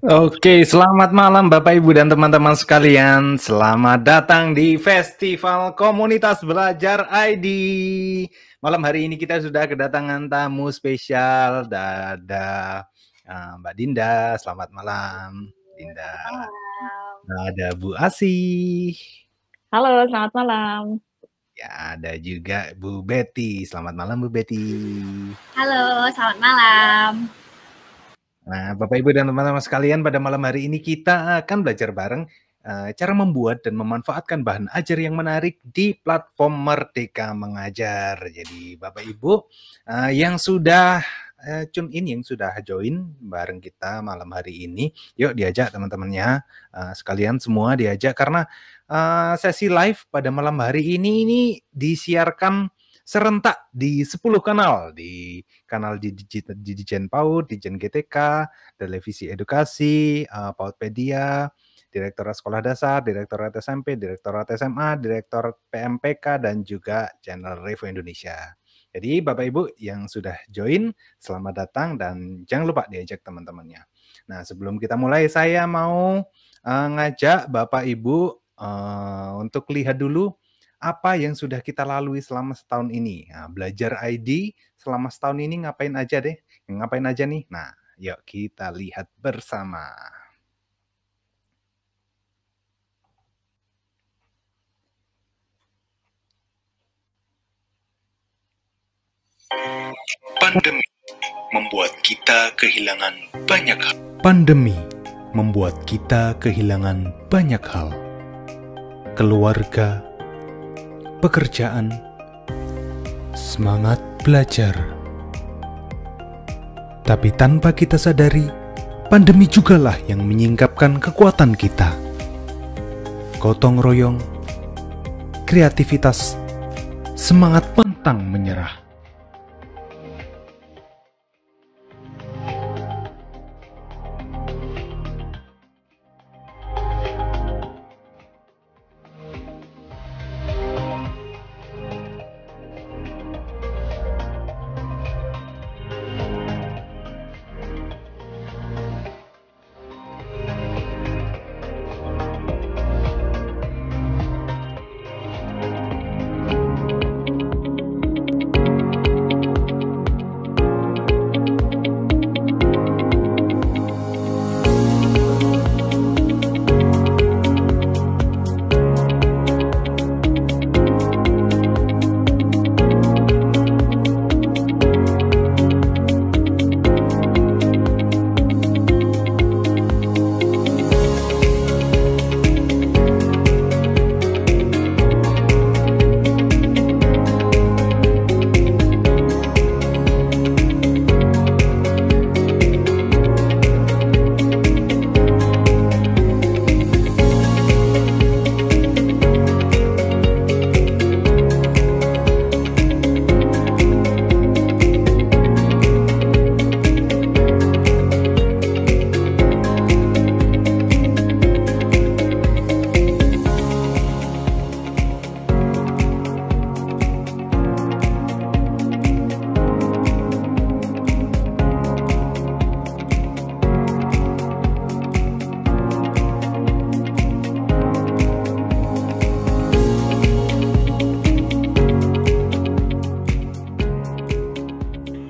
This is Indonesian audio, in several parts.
Oke, selamat malam Bapak Ibu dan teman-teman sekalian. Selamat datang di Festival Komunitas Belajar ID. Malam hari ini kita sudah kedatangan tamu spesial. Ada Mbak Dinda. Selamat malam, Dinda. Ada Bu Asih. Halo, selamat malam. Ya, ada juga Bu Betty. Selamat malam, Bu Betty. Halo, selamat malam. Nah, Bapak Ibu dan teman-teman sekalian, pada malam hari ini kita akan belajar bareng cara membuat dan memanfaatkan bahan ajar yang menarik di platform Merdeka Mengajar. Jadi Bapak Ibu yang sudah tune in, yang sudah join bareng kita malam hari ini, yuk diajak teman-temannya sekalian semua diajak, karena sesi live pada malam hari ini disiarkan serentak di 10 kanal, di kanal di Dijen PAUD, Dijen GTK, Televisi Edukasi, Paudpedia, Direktorat Sekolah Dasar, Direktorat SMP, Direktorat SMA, Direktorat PMPK, dan juga channel Revo Indonesia. Jadi Bapak Ibu yang sudah join, selamat datang dan jangan lupa diajak teman-temannya. Nah, sebelum kita mulai, saya mau ngajak Bapak Ibu untuk lihat dulu apa yang sudah kita lalui selama setahun ini. Nah, belajar ID selama setahun ini ngapain aja deh? Ngapain aja nih? Nah, yuk kita lihat bersama. Pandemi membuat kita kehilangan banyak hal. Pandemi membuat kita kehilangan banyak hal. Keluarga, pekerjaan, semangat belajar. Tapi tanpa kita sadari, pandemi jugalah yang menyingkapkan kekuatan kita. Gotong royong, kreativitas, semangat pantang menyerah.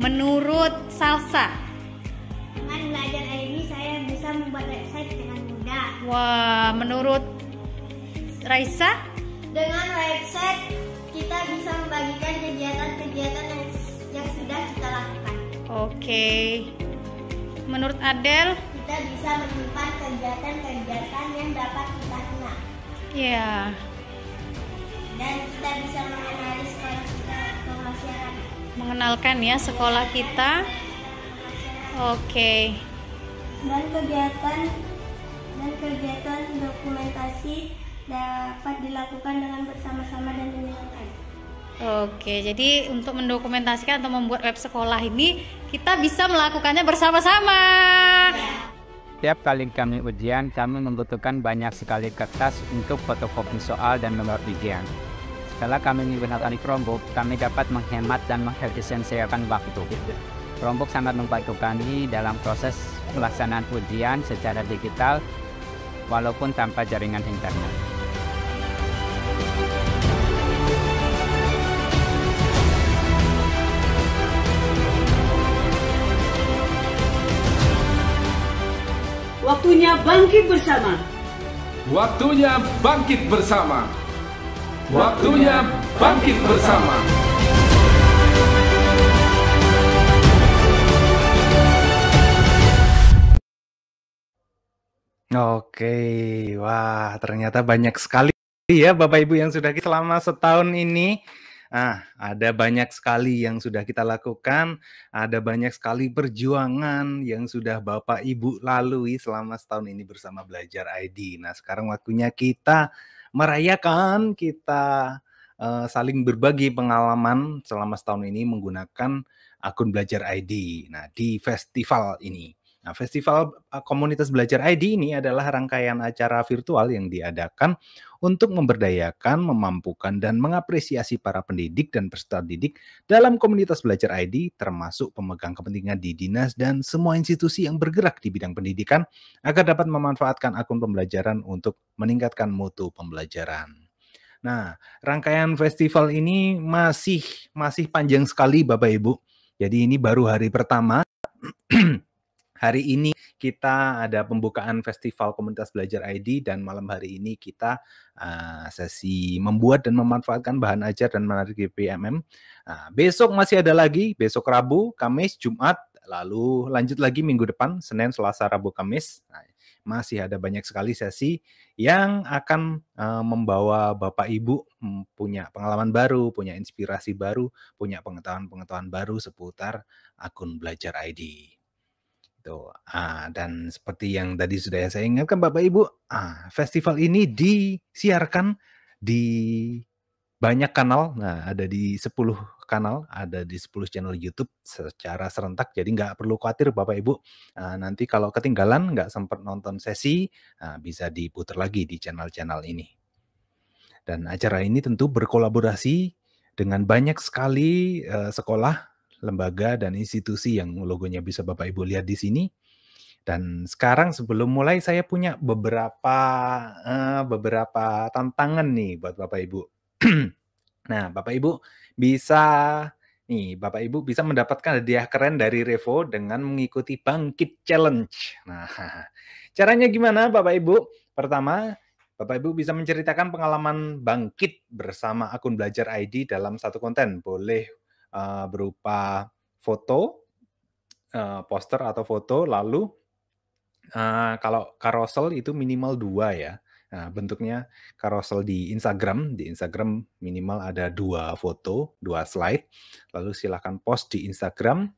Menurut Salsa, Dengan belajar ini saya bisa membuat website dengan mudah. wah, menurut Raisa, Dengan website kita bisa membagikan kegiatan-kegiatan yang sudah kita lakukan. oke. Menurut Adel, Kita bisa menyimpan kegiatan-kegiatan yang dapat kita kenal. ya. Dan kita bisa mengenali sekolah kita ke masyarakat. Mengenalkan ya sekolah kita. Oke. Dan kegiatan dokumentasi dapat dilakukan dengan bersama-sama dan menyenangkan. Oke, jadi untuk mendokumentasikan atau membuat web sekolah ini kita bisa melakukannya bersama-sama. Setiap kali kami ujian, kami membutuhkan banyak sekali kertas untuk fotokopi soal dan membuat ujian. Setelah kami menggunakan Chromebook, kami dapat menghemat dan mengefisiensikan waktu. Chromebook sangat membantu kami dalam proses pelaksanaan ujian secara digital walaupun tanpa jaringan internet. Waktunya bangkit bersama. Waktunya bangkit bersama. Waktunya bangkit bersama. Oke, wah ternyata banyak sekali ya Bapak Ibu yang sudah selama setahun ini. Ada banyak sekali yang sudah kita lakukan, ada banyak sekali perjuangan yang sudah Bapak Ibu lalui selama setahun ini bersama Belajar ID. Nah, sekarang waktunya kita merayakan, kita saling berbagi pengalaman selama setahun ini menggunakan akun Belajar ID. Nah, di festival ini. Nah, Festival Komunitas Belajar ID ini adalah rangkaian acara virtual yang diadakan untuk memberdayakan, memampukan, dan mengapresiasi para pendidik dan peserta didik dalam komunitas Belajar ID, termasuk pemegang kepentingan di dinas dan semua institusi yang bergerak di bidang pendidikan, agar dapat memanfaatkan akun pembelajaran untuk meningkatkan mutu pembelajaran. Nah, rangkaian festival ini masih panjang sekali Bapak Ibu. Jadi ini baru hari pertama. Hari ini kita ada pembukaan Festival Komunitas Belajar ID dan malam hari ini kita sesi membuat dan memanfaatkan bahan ajar dan menarik GPMM. Besok masih ada lagi, besok Rabu, Kamis, Jumat, lalu lanjut lagi minggu depan, Senin, Selasa, Rabu, Kamis. Masih ada banyak sekali sesi yang akan membawa Bapak Ibu punya pengalaman baru, punya inspirasi baru, punya pengetahuan-pengetahuan baru seputar akun Belajar ID. Dan seperti yang tadi sudah saya ingatkan Bapak Ibu, festival ini disiarkan di banyak kanal. Nah, ada di 10 kanal, ada di 10 channel YouTube secara serentak. Jadi nggak perlu khawatir Bapak Ibu. Nanti kalau ketinggalan, nggak sempat nonton sesi, bisa diputar lagi di channel-channel ini. Dan acara ini tentu berkolaborasi dengan banyak sekali sekolah, lembaga dan institusi yang logonya bisa Bapak Ibu lihat di sini. Dan sekarang sebelum mulai saya punya beberapa tantangan nih buat Bapak Ibu. Nah, Bapak Ibu bisa mendapatkan hadiah keren dari Revo dengan mengikuti Bangkit Challenge. Nah, caranya gimana Bapak Ibu? Pertama, Bapak Ibu bisa menceritakan pengalaman bangkit bersama akun Belajar ID dalam satu konten. Boleh berupa foto, poster atau foto, lalu kalau carousel itu minimal 2 ya. Nah, bentuknya carousel di Instagram minimal ada 2 foto, 2 slide, lalu silakan post di Instagram,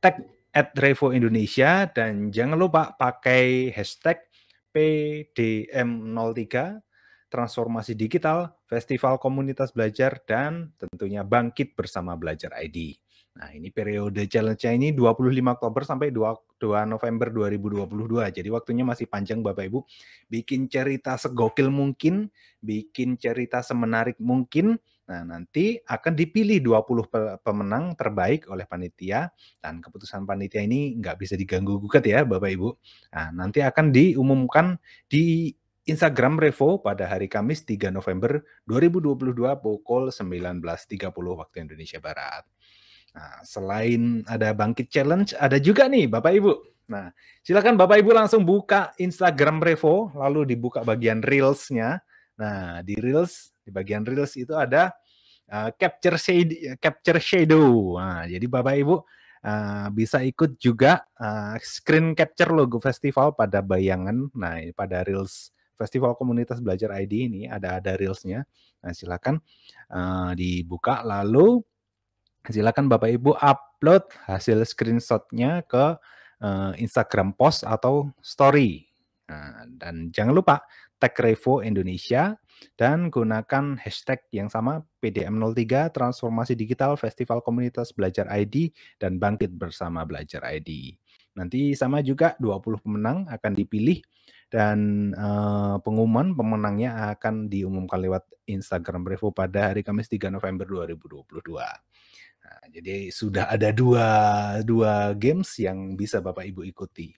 tag @revo-indonesia dan jangan lupa pakai hashtag PDM03, transformasi digital, Festival Komunitas Belajar, dan tentunya bangkit bersama Belajar ID. Nah, ini periode challenge-nya ini 25 Oktober sampai 2 November 2022. Jadi waktunya masih panjang Bapak Ibu. Bikin cerita segokil mungkin, bikin cerita semenarik mungkin. Nah, nanti akan dipilih 20 pemenang terbaik oleh panitia, dan keputusan panitia ini nggak bisa diganggu-gugat ya Bapak Ibu. Nah, nanti akan diumumkan di Instagram Revo pada hari Kamis 3 November 2022 pukul 19.30 waktu Indonesia Barat. Nah, selain ada Bangkit Challenge, ada juga nih Bapak Ibu. Nah, silakan Bapak Ibu langsung buka Instagram Revo, lalu dibuka bagian Reels-nya. Nah, di bagian Reels itu ada Capture Shadow. Nah, jadi Bapak Ibu bisa ikut juga screen capture logo festival pada bayangan. Nah, pada Reels Festival Komunitas Belajar ID ini ada Reels-nya. Nah, silakan dibuka, lalu silakan Bapak Ibu upload hasil screenshot-nya ke Instagram post atau story. Nah, dan jangan lupa tag Revo Indonesia dan gunakan hashtag yang sama PDM03 Transformasi Digital Festival Komunitas Belajar ID dan Bangkit Bersama Belajar ID. Nanti sama juga 20 pemenang akan dipilih dan pengumuman pemenangnya akan diumumkan lewat Instagram Revo pada hari Kamis 3 November 2022. Nah, jadi sudah ada dua games yang bisa Bapak Ibu ikuti.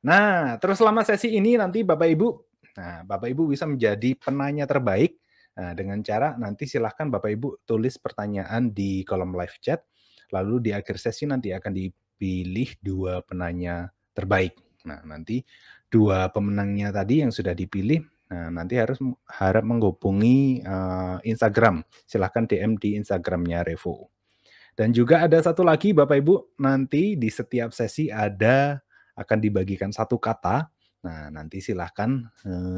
Nah, terus selama sesi ini nanti Bapak Ibu bisa menjadi penanya terbaik. Nah, dengan cara nanti silahkan Bapak Ibu tulis pertanyaan di kolom live chat, lalu di akhir sesi nanti akan dipilih 2 penanya terbaik. Nah, nanti 2 pemenangnya tadi yang sudah dipilih, nah nanti harap menghubungi Instagram. Silahkan DM di Instagramnya Revo. Dan juga ada satu lagi Bapak Ibu, nanti di setiap sesi akan dibagikan satu kata. Nah, nanti silahkan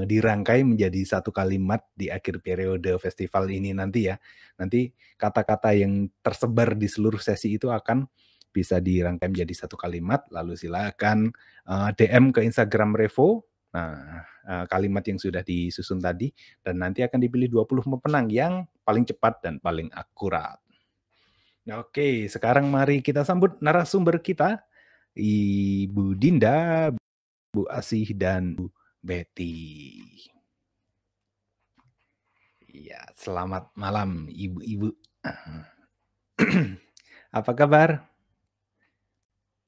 dirangkai menjadi satu kalimat di akhir periode festival ini nanti ya. Nanti kata-kata yang tersebar di seluruh sesi itu akan bisa dirangkai menjadi satu kalimat, lalu silakan DM ke Instagram Revo. Nah, kalimat yang sudah disusun tadi, dan nanti akan dipilih 20 pemenang yang paling cepat dan paling akurat. Oke, sekarang mari kita sambut narasumber kita, Ibu Dinda, Bu Asih, dan Bu Betty. Iya, selamat malam Ibu-ibu. Apa kabar?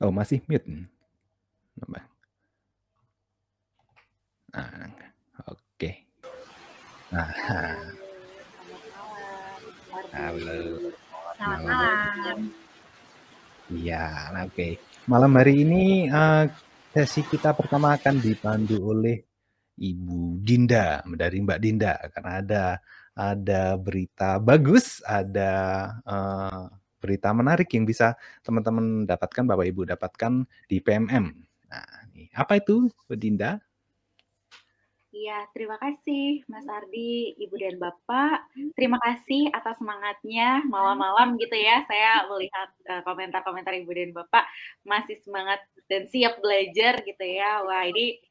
Oh, masih mute. Nah, oke. Nah, halo. Selamat malam. Iya, oke. Malam hari ini sesi kita pertama akan dipandu oleh Ibu Dinda, dari Mbak Dinda, karena ada berita bagus, ada berita menarik yang bisa teman-teman dapatkan, Bapak Ibu dapatkan di PMM. Nah, apa itu, Bu Dinda? Iya, terima kasih Mas Ardi, Ibu dan Bapak. Terima kasih atas semangatnya malam-malam gitu ya. Saya melihat komentar-komentar Ibu dan Bapak masih semangat dan siap belajar gitu ya. Wah, ini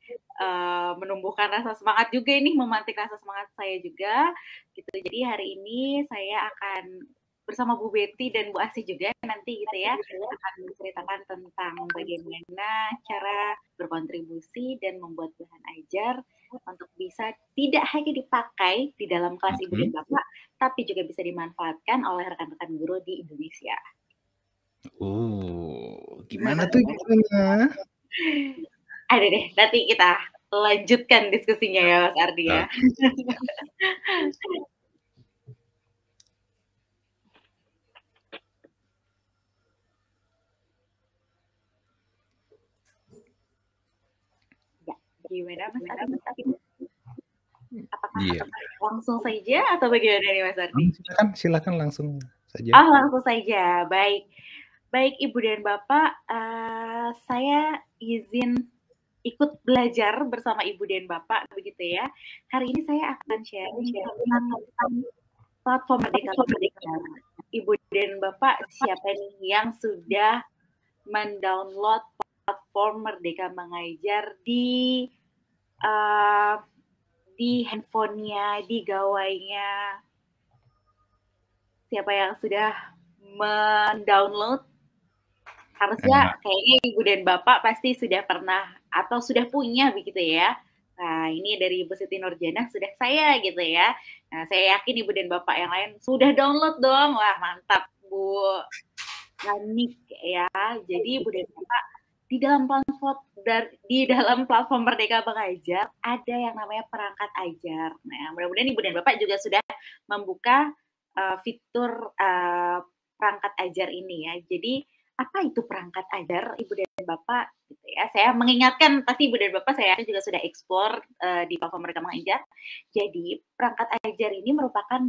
menumbuhkan rasa semangat juga ini, memantik rasa semangat saya juga gitu. Jadi hari ini saya akan bersama Bu Betty dan Bu Asih juga nanti gitu ya, akan menceritakan tentang bagaimana cara berkontribusi dan membuat bahan ajar untuk bisa tidak hanya dipakai di dalam kelas Ibu dan Bapak, tapi juga bisa dimanfaatkan oleh rekan-rekan guru di Indonesia. Gimana tuh gimana? Ada deh, nanti kita lanjutkan diskusinya ya Mas Ardi ya. Gimana Mas Ardi? Apakah langsung saja atau bagaimana nih Mas Ardi? Silakan langsung saja. Langsung saja. Baik Ibu dan Bapak, saya izin ikut belajar bersama Ibu dan Bapak begitu ya. Hari ini saya akan sharing tentang platform Merdeka Belajar. Ibu dan Bapak, siapa nih yang sudah mendownload platform Merdeka Mengajar di handphonenya, di gawainya? Siapa yang sudah mendownload? Harusnya kayaknya Ibu dan Bapak pasti sudah pernah atau sudah punya begitu ya. Nah, ini dari Ibu Siti Nurjana sudah saya gitu ya. Nah, saya yakin Ibu dan Bapak yang lain sudah download dong. Wah, mantap Bu Lanik ya. Jadi Ibu dan Bapak di dalam platform Merdeka Mengajar ada yang namanya perangkat ajar. Nah, mudah-mudahan Ibu dan Bapak juga sudah membuka fitur perangkat ajar ini ya. Jadi apa itu perangkat ajar Ibu dan Bapak gitu ya. Saya mengingatkan pasti Ibu dan Bapak saya juga sudah explore di platform Merdeka Mengajar. Jadi perangkat ajar ini merupakan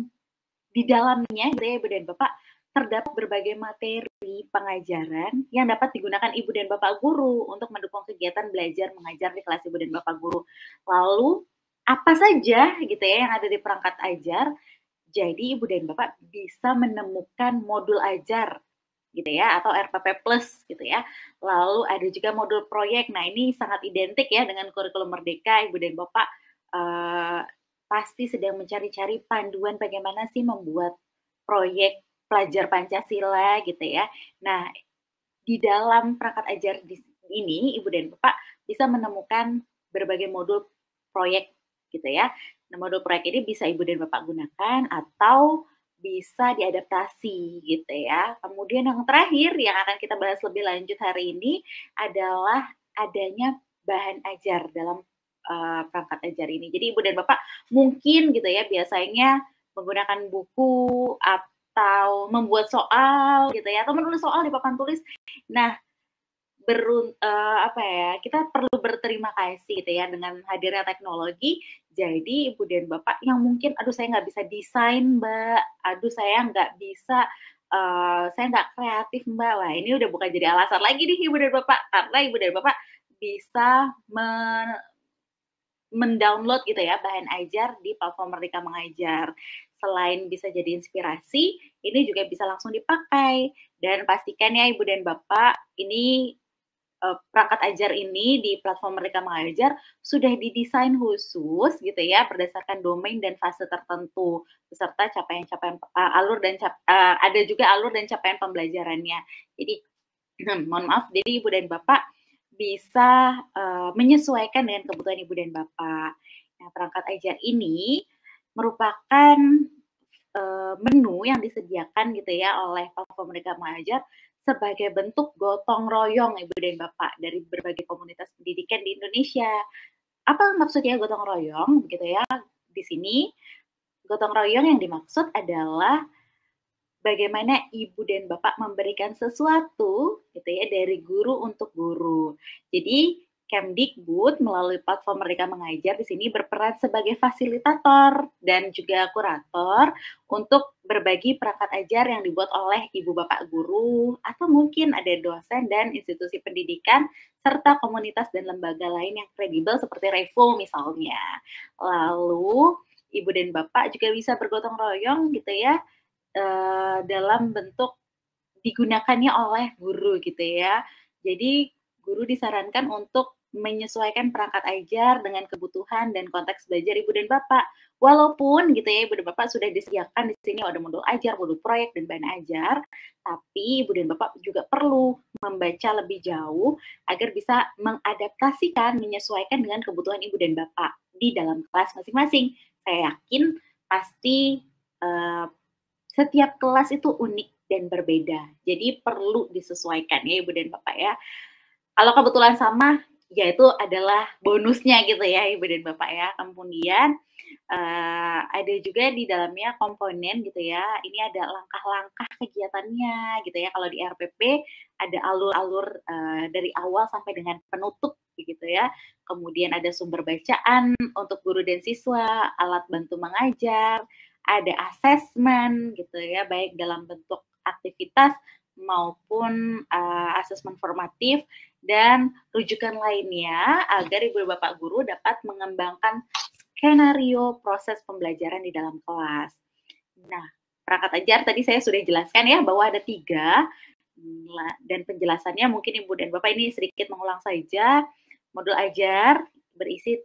di dalamnya gitu ya Ibu dan Bapak terdapat berbagai materi pengajaran yang dapat digunakan Ibu dan Bapak guru untuk mendukung kegiatan belajar mengajar di kelas Ibu dan Bapak guru. Lalu apa saja gitu ya yang ada di perangkat ajar? Jadi Ibu dan Bapak bisa menemukan modul ajar gitu ya atau RPP Plus gitu ya. Lalu ada juga modul proyek. Nah, ini sangat identik ya dengan kurikulum Merdeka. Ibu dan Bapak pasti sedang mencari-cari panduan bagaimana sih membuat proyek pelajar Pancasila gitu ya. Nah, di dalam perangkat ajar ini Ibu dan Bapak bisa menemukan berbagai modul proyek gitu ya. Nah, modul proyek ini bisa Ibu dan Bapak gunakan atau bisa diadaptasi gitu ya. Kemudian yang terakhir yang akan kita bahas lebih lanjut hari ini adalah adanya bahan ajar dalam perangkat ajar ini. Jadi Ibu dan Bapak mungkin gitu ya biasanya menggunakan buku atau membuat soal gitu ya, atau menulis soal di papan tulis. Nah, kita perlu berterima kasih gitu ya dengan hadirnya teknologi. Jadi Ibu dan Bapak yang mungkin, aduh saya nggak bisa desain Mbak, aduh saya nggak bisa, saya nggak kreatif Mbak. Wah ini udah bukan jadi alasan lagi nih Ibu dan Bapak, karena Ibu dan Bapak bisa mendownload gitu ya bahan ajar di platform Merdeka Mengajar. Selain bisa jadi inspirasi, ini juga bisa langsung dipakai. Dan pastikan ya Ibu dan Bapak, ini perangkat ajar ini di platform Merdeka Mengajar sudah didesain khusus gitu ya berdasarkan domain dan fase tertentu beserta capaian-capaian ada juga alur dan capaian pembelajarannya. Jadi mohon maaf, jadi Ibu dan Bapak bisa menyesuaikan dengan kebutuhan Ibu dan Bapak. Nah, perangkat ajar ini merupakan menu yang disediakan gitu ya oleh platform Merdeka Mengajar sebagai bentuk gotong royong Ibu dan Bapak dari berbagai komunitas pendidikan di Indonesia. Apa maksudnya gotong royong? Begitu ya. Di sini gotong royong yang dimaksud adalah bagaimana Ibu dan Bapak memberikan sesuatu gitu ya dari guru untuk guru. Jadi Kemdikbud melalui platform Merdeka Mengajar di sini berperan sebagai fasilitator dan juga kurator untuk berbagi perangkat ajar yang dibuat oleh ibu bapak guru atau mungkin ada dosen dan institusi pendidikan serta komunitas dan lembaga lain yang kredibel seperti Revo misalnya. Lalu ibu dan bapak juga bisa bergotong royong gitu ya dalam bentuk digunakannya oleh guru gitu ya. Jadi guru disarankan untuk menyesuaikan perangkat ajar dengan kebutuhan dan konteks belajar Ibu dan Bapak. Walaupun gitu ya Ibu dan Bapak sudah disediakan di sini ada modul ajar, modul proyek dan bahan ajar, tapi Ibu dan Bapak juga perlu membaca lebih jauh agar bisa mengadaptasikan, menyesuaikan dengan kebutuhan Ibu dan Bapak di dalam kelas masing-masing. Saya yakin pasti setiap kelas itu unik dan berbeda. Jadi perlu disesuaikan ya Ibu dan Bapak ya. Kalau kebetulan sama, ya itu adalah bonusnya gitu ya Ibu dan Bapak ya. Kemudian ada juga di dalamnya komponen gitu ya. Ini ada langkah-langkah kegiatannya gitu ya. Kalau di RPP ada alur-alur dari awal sampai dengan penutup begitu ya. Kemudian ada sumber bacaan untuk guru dan siswa, alat bantu mengajar, ada asesmen gitu ya, baik dalam bentuk aktivitas maupun asesmen formatif dan rujukan lainnya agar Ibu Bapak guru dapat mengembangkan skenario proses pembelajaran di dalam kelas. Nah, perangkat ajar tadi saya sudah jelaskan ya bahwa ada 3 dan penjelasannya mungkin Ibu dan Bapak ini sedikit mengulang saja. Modul ajar berisi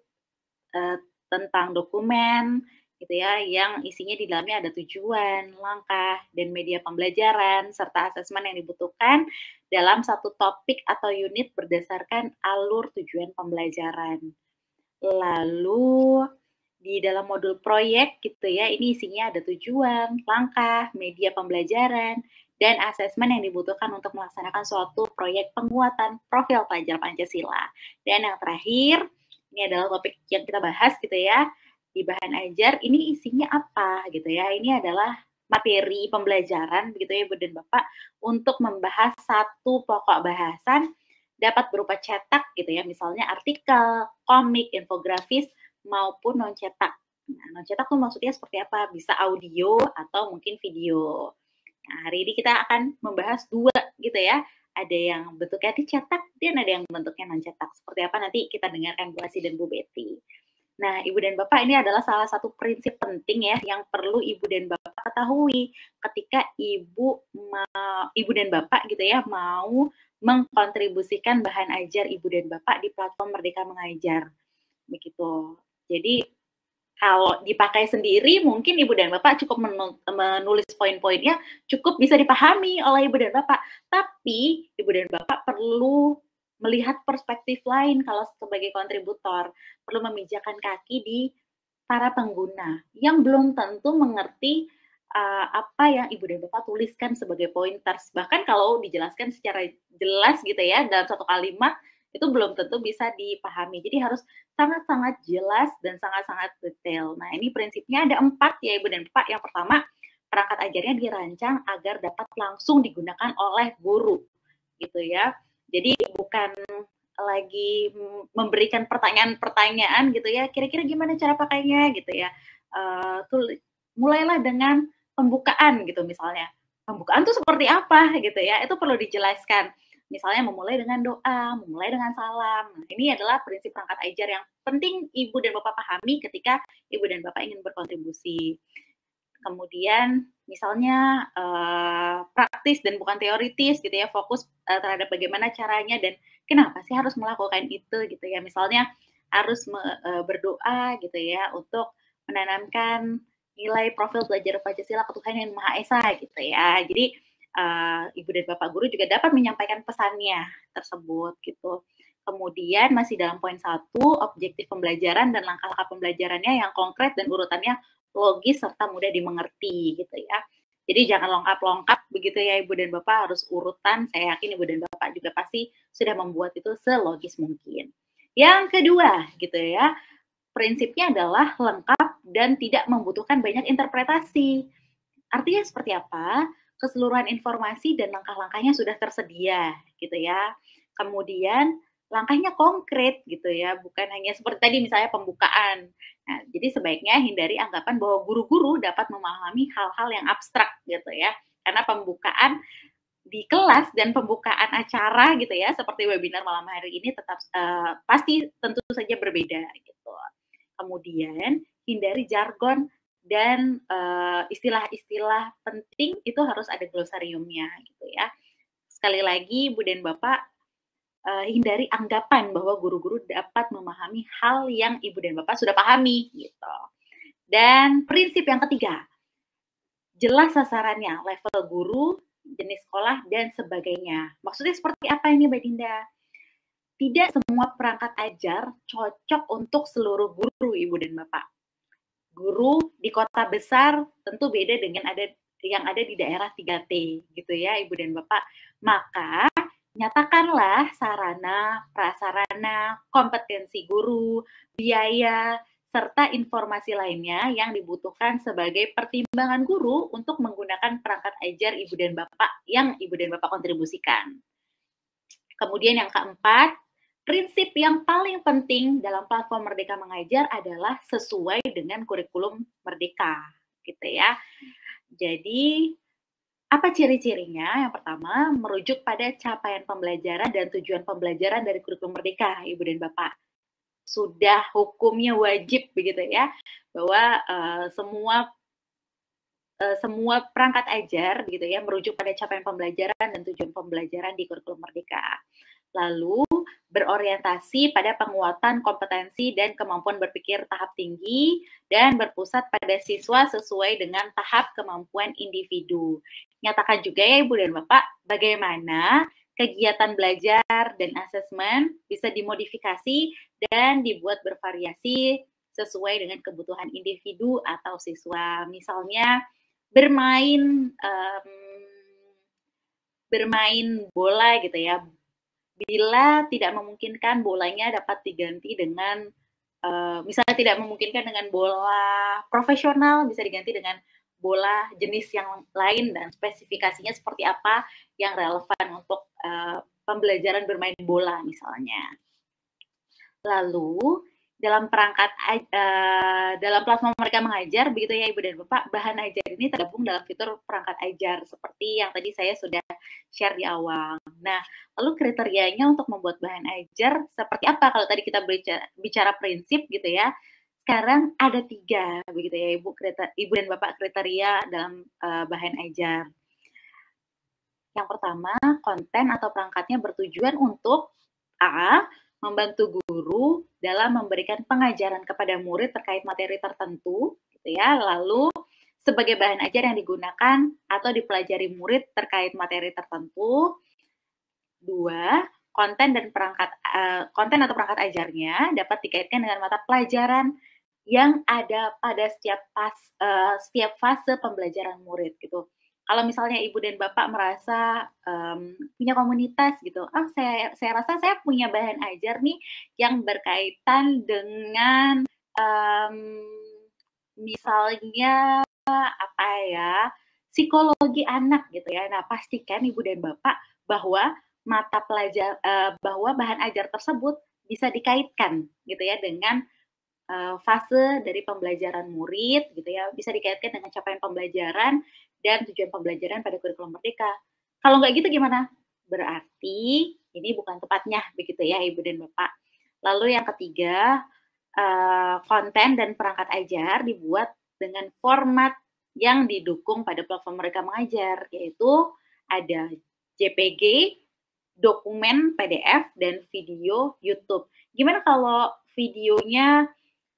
tentang dokumen gitu ya, yang isinya di dalamnya ada tujuan, langkah, dan media pembelajaran, serta asesmen yang dibutuhkan dalam satu topik atau unit berdasarkan alur tujuan pembelajaran. Lalu di dalam modul proyek gitu ya, ini isinya ada tujuan, langkah, media pembelajaran, dan asesmen yang dibutuhkan untuk melaksanakan suatu proyek penguatan profil pelajar Pancasila. Dan yang terakhir, ini adalah topik yang kita bahas gitu ya, di bahan ajar ini isinya apa gitu ya. Ini adalah materi pembelajaran begitu ya Ibu dan Bapak untuk membahas satu pokok bahasan dapat berupa cetak gitu ya, misalnya artikel, komik, infografis maupun non cetak. Nah, non cetak tuh maksudnya seperti apa? Bisa audio atau mungkin video. Nah, hari ini kita akan membahas 2 gitu ya. Ada yang bentuknya dicetak dan ada yang bentuknya non cetak. Seperti apa nanti kita dengarkan Bu Asi dan Bu Betty. Nah, Ibu dan Bapak, ini adalah salah satu prinsip penting ya yang perlu Ibu dan Bapak ketahui ketika Ibu dan Bapak gitu ya mau mengkontribusikan bahan ajar Ibu dan Bapak di platform Merdeka Mengajar. Begitu. Jadi kalau dipakai sendiri mungkin Ibu dan Bapak cukup menulis poin-poinnya cukup bisa dipahami oleh Ibu dan Bapak. Tapi Ibu dan Bapak perlu melihat perspektif lain kalau sebagai kontributor, perlu memijakkan kaki di para pengguna yang belum tentu mengerti apa yang Ibu dan Bapak tuliskan sebagai pointers. Bahkan kalau dijelaskan secara jelas gitu ya dalam satu kalimat, itu belum tentu bisa dipahami. Jadi harus sangat-sangat jelas dan sangat-sangat detail. Nah, ini prinsipnya ada 4 ya Ibu dan Bapak. Yang pertama, perangkat ajarnya dirancang agar dapat langsung digunakan oleh guru, gitu ya. Jadi bukan lagi memberikan pertanyaan-pertanyaan gitu ya, kira-kira gimana cara pakainya gitu ya. Mulailah dengan pembukaan gitu misalnya. Pembukaan tuh seperti apa gitu ya, itu perlu dijelaskan. Misalnya memulai dengan doa, memulai dengan salam. Nah, ini adalah prinsip perangkat ajar yang penting Ibu dan Bapak pahami ketika Ibu dan Bapak ingin berkontribusi. Kemudian misalnya praktis dan bukan teoritis gitu ya, fokus terhadap bagaimana caranya dan kenapa sih harus melakukan itu gitu ya. Misalnya harus berdoa gitu ya untuk menanamkan nilai profil belajar Pancasila ke Tuhan Yang Maha Esa gitu ya. Jadi Ibu dan Bapak guru juga dapat menyampaikan pesannya tersebut gitu. Kemudian masih dalam poin 1, objektif pembelajaran dan langkah-langkah pembelajarannya yang konkret dan urutannya logis serta mudah dimengerti gitu ya. Jadi jangan lengkap-lengkap begitu ya Ibu dan Bapak, harus urutan. Saya yakin Ibu dan Bapak juga pasti sudah membuat itu selogis mungkin. Yang kedua gitu ya, prinsipnya adalah lengkap dan tidak membutuhkan banyak interpretasi. Artinya seperti apa? Keseluruhan informasi dan langkah-langkahnya sudah tersedia gitu ya. Kemudian langkahnya konkret gitu ya, bukan hanya seperti tadi misalnya pembukaan. Nah, jadi sebaiknya hindari anggapan bahwa guru-guru dapat memahami hal-hal yang abstrak gitu ya. Karena pembukaan di kelas dan pembukaan acara gitu ya, seperti webinar malam hari ini tetap pasti tentu saja berbeda gitu. Kemudian hindari jargon dan istilah-istilah penting itu harus ada glosariumnya gitu ya. Sekali lagi Ibu dan Bapak, hindari anggapan bahwa guru-guru dapat memahami hal yang Ibu dan Bapak sudah pahami gitu. Dan prinsip yang ketiga, jelas sasarannya, level guru, jenis sekolah, dan sebagainya. Maksudnya seperti apa ini Mbak Dinda? Tidak semua perangkat ajar cocok untuk seluruh guru Ibu dan Bapak. Guru di kota besar tentu beda dengan yang ada di daerah 3T gitu ya Ibu dan Bapak. Maka nyatakanlah sarana, prasarana, kompetensi guru, biaya, serta informasi lainnya yang dibutuhkan sebagai pertimbangan guru untuk menggunakan perangkat ajar Ibu dan Bapak yang Ibu dan Bapak kontribusikan. Kemudian yang keempat, prinsip yang paling penting dalam platform Merdeka Mengajar adalah sesuai dengan kurikulum Merdeka, gitu ya. Jadi, apa ciri-cirinya? Yang pertama, merujuk pada capaian pembelajaran dan tujuan pembelajaran dari kurikulum Merdeka, Ibu dan Bapak. Sudah hukumnya wajib begitu ya, bahwa semua perangkat ajar gitu ya merujuk pada capaian pembelajaran dan tujuan pembelajaran di kurikulum Merdeka. Lalu berorientasi pada penguatan kompetensi dan kemampuan berpikir tahap tinggi dan berpusat pada siswa sesuai dengan tahap kemampuan individu. Nyatakan juga ya Ibu dan Bapak, bagaimana kegiatan belajar dan asesmen bisa dimodifikasi dan dibuat bervariasi sesuai dengan kebutuhan individu atau siswa. Misalnya bermain bola gitu ya. Bila tidak memungkinkan bolanya dapat diganti dengan misalnya tidak memungkinkan dengan bola profesional, bisa diganti dengan bola jenis yang lain dan spesifikasinya seperti apa yang relevan untuk pembelajaran bermain bola misalnya. Lalu dalam dalam platform Merdeka Mengajar begitu ya Ibu dan Bapak, bahan ajar ini tergabung dalam fitur perangkat ajar seperti yang tadi saya sudah share di awal. Nah, lalu kriterianya untuk membuat bahan ajar seperti apa? Kalau tadi kita bicara prinsip gitu ya, sekarang ada 3 begitu ya Ibu dan Bapak kriteria dalam bahan ajar. Yang pertama, konten atau perangkatnya bertujuan untuk A, membantu guru dalam memberikan pengajaran kepada murid terkait materi tertentu, gitu ya. Lalu sebagai bahan ajar yang digunakan atau dipelajari murid terkait materi tertentu. 2, konten atau perangkat ajarnya dapat dikaitkan dengan mata pelajaran yang ada pada setiap fase pembelajaran murid gitu. Kalau misalnya ibu dan bapak merasa punya komunitas gitu, saya rasa saya punya bahan ajar nih yang berkaitan dengan misalnya apa ya, psikologi anak gitu ya. Nah, pastikan ibu dan bapak bahwa bahwa bahan ajar tersebut bisa dikaitkan gitu ya dengan fase dari pembelajaran murid gitu ya, bisa dikaitkan dengan capaian pembelajaran dan tujuan pembelajaran pada kurikulum merdeka. Kalau nggak gitu gimana? Berarti ini bukan tempatnya begitu ya ibu dan bapak. Lalu yang ketiga, konten dan perangkat ajar dibuat dengan format yang didukung pada platform mereka mengajar, yaitu ada JPG, dokumen PDF, dan video YouTube. Gimana kalau videonya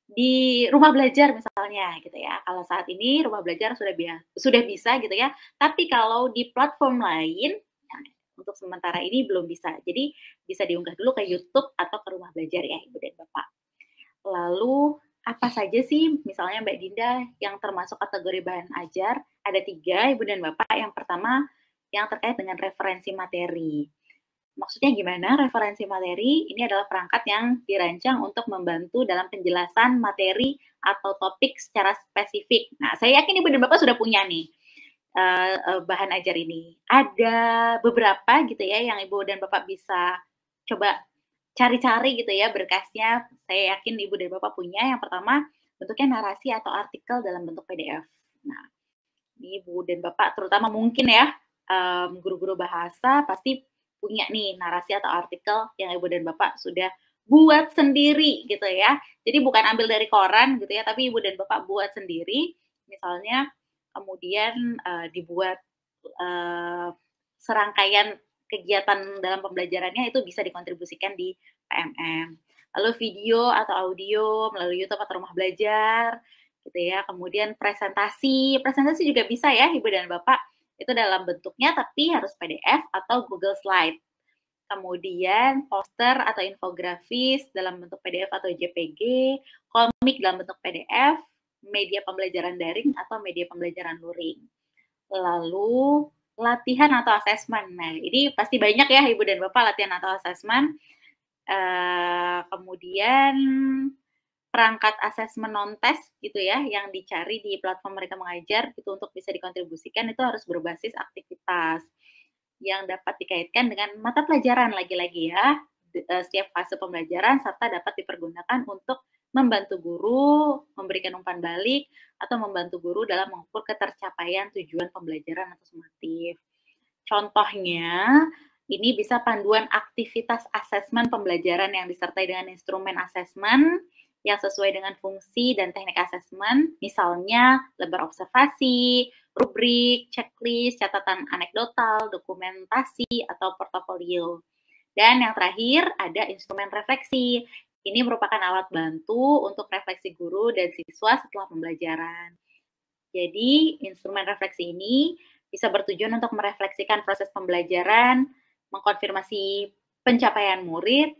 di rumah belajar misalnya gitu ya. Kalau saat ini rumah belajar sudah bisa gitu ya. Tapi kalau di platform lain, nah, untuk sementara ini belum bisa. Jadi bisa diunggah dulu ke YouTube atau ke rumah belajar ya Ibu dan Bapak. Lalu apa saja sih misalnya Mbak Dinda yang termasuk kategori bahan ajar? Ada 3 Ibu dan Bapak. Yang pertama yang terkait dengan referensi materi. Maksudnya gimana referensi materi? Ini adalah perangkat yang dirancang untuk membantu dalam penjelasan materi atau topik secara spesifik. Nah, saya yakin Ibu dan Bapak sudah punya nih bahan ajar ini. Ada beberapa gitu ya yang Ibu dan Bapak bisa coba cari-cari gitu ya berkasnya. Saya yakin Ibu dan Bapak punya. Yang pertama, bentuknya narasi atau artikel dalam bentuk PDF. Nah, ini Ibu dan Bapak terutama mungkin ya guru-guru bahasa pasti punya nih narasi atau artikel yang Ibu dan Bapak sudah buat sendiri gitu ya. Jadi bukan ambil dari koran gitu ya, tapi Ibu dan Bapak buat sendiri. Misalnya kemudian dibuat serangkaian kegiatan dalam pembelajarannya itu bisa dikontribusikan di PMM. Lalu video atau audio melalui YouTube atau rumah belajar gitu ya. Kemudian presentasi juga bisa ya Ibu dan Bapak. Itu dalam bentuknya tapi harus PDF atau Google Slide. Kemudian poster atau infografis dalam bentuk PDF atau JPG, komik dalam bentuk PDF, media pembelajaran daring atau media pembelajaran luring. Lalu latihan atau asesmen. Nah, ini pasti banyak ya Ibu dan Bapak latihan atau asesmen. Kemudian perangkat asesmen non-test gitu ya, yang dicari di platform mereka mengajar itu untuk bisa dikontribusikan itu harus berbasis aktivitas yang dapat dikaitkan dengan mata pelajaran lagi-lagi ya, setiap fase pembelajaran serta dapat dipergunakan untuk membantu guru, memberikan umpan balik, atau membantu guru dalam mengukur ketercapaian tujuan pembelajaran atau sumatif. Contohnya, ini bisa panduan aktivitas asesmen pembelajaran yang disertai dengan instrumen asesmen yang sesuai dengan fungsi dan teknik asesmen, misalnya lembar observasi, rubrik, checklist, catatan anekdotal, dokumentasi, atau portofolio. Dan yang terakhir ada instrumen refleksi. Ini merupakan alat bantu untuk refleksi guru dan siswa setelah pembelajaran. Jadi, instrumen refleksi ini bisa bertujuan untuk merefleksikan proses pembelajaran, mengkonfirmasi pencapaian murid,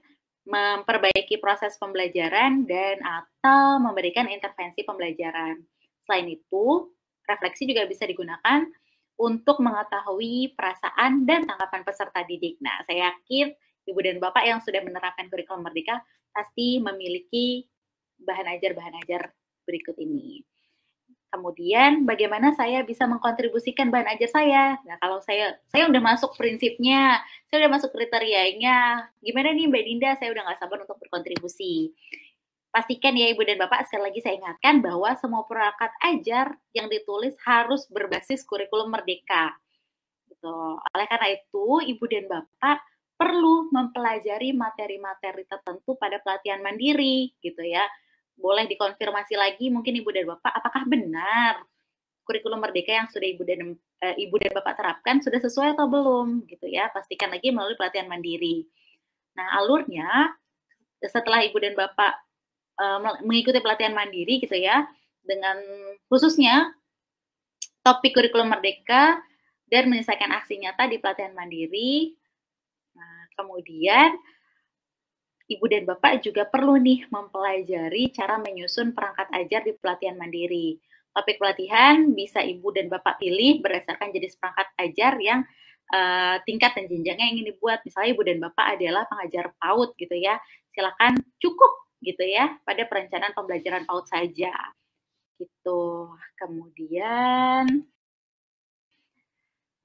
memperbaiki proses pembelajaran, dan atau memberikan intervensi pembelajaran. Selain itu, refleksi juga bisa digunakan untuk mengetahui perasaan dan tanggapan peserta didik. Nah, saya yakin Ibu dan Bapak yang sudah menerapkan kurikulum Merdeka pasti memiliki bahan ajar berikut ini. Kemudian bagaimana saya bisa mengkontribusikan bahan ajar saya? Nah, kalau saya udah masuk prinsipnya, saya udah masuk kriterianya, gimana nih Mbak Dinda, saya udah nggak sabar untuk berkontribusi. Pastikan ya Ibu dan Bapak, sekali lagi saya ingatkan bahwa semua perangkat ajar yang ditulis harus berbasis kurikulum Merdeka. Gitu. Oleh karena itu, Ibu dan Bapak perlu mempelajari materi-materi tertentu pada pelatihan mandiri, gitu ya. Boleh dikonfirmasi lagi mungkin Ibu dan Bapak apakah benar kurikulum Merdeka yang sudah Ibu dan Bapak terapkan sudah sesuai atau belum gitu ya. Pastikan lagi melalui pelatihan mandiri. Nah, alurnya setelah Ibu dan Bapak mengikuti pelatihan mandiri gitu ya, dengan khususnya topik kurikulum Merdeka dan menyelesaikan aksi nyata di pelatihan mandiri. Nah, kemudian Ibu dan Bapak juga perlu nih mempelajari cara menyusun perangkat ajar di pelatihan mandiri. Topik pelatihan bisa Ibu dan Bapak pilih berdasarkan jenis perangkat ajar yang tingkat dan jenjangnya yang ingin dibuat. Misalnya Ibu dan Bapak adalah pengajar PAUD gitu ya, silakan cukup gitu ya pada perencanaan pembelajaran PAUD saja. Gitu. Kemudian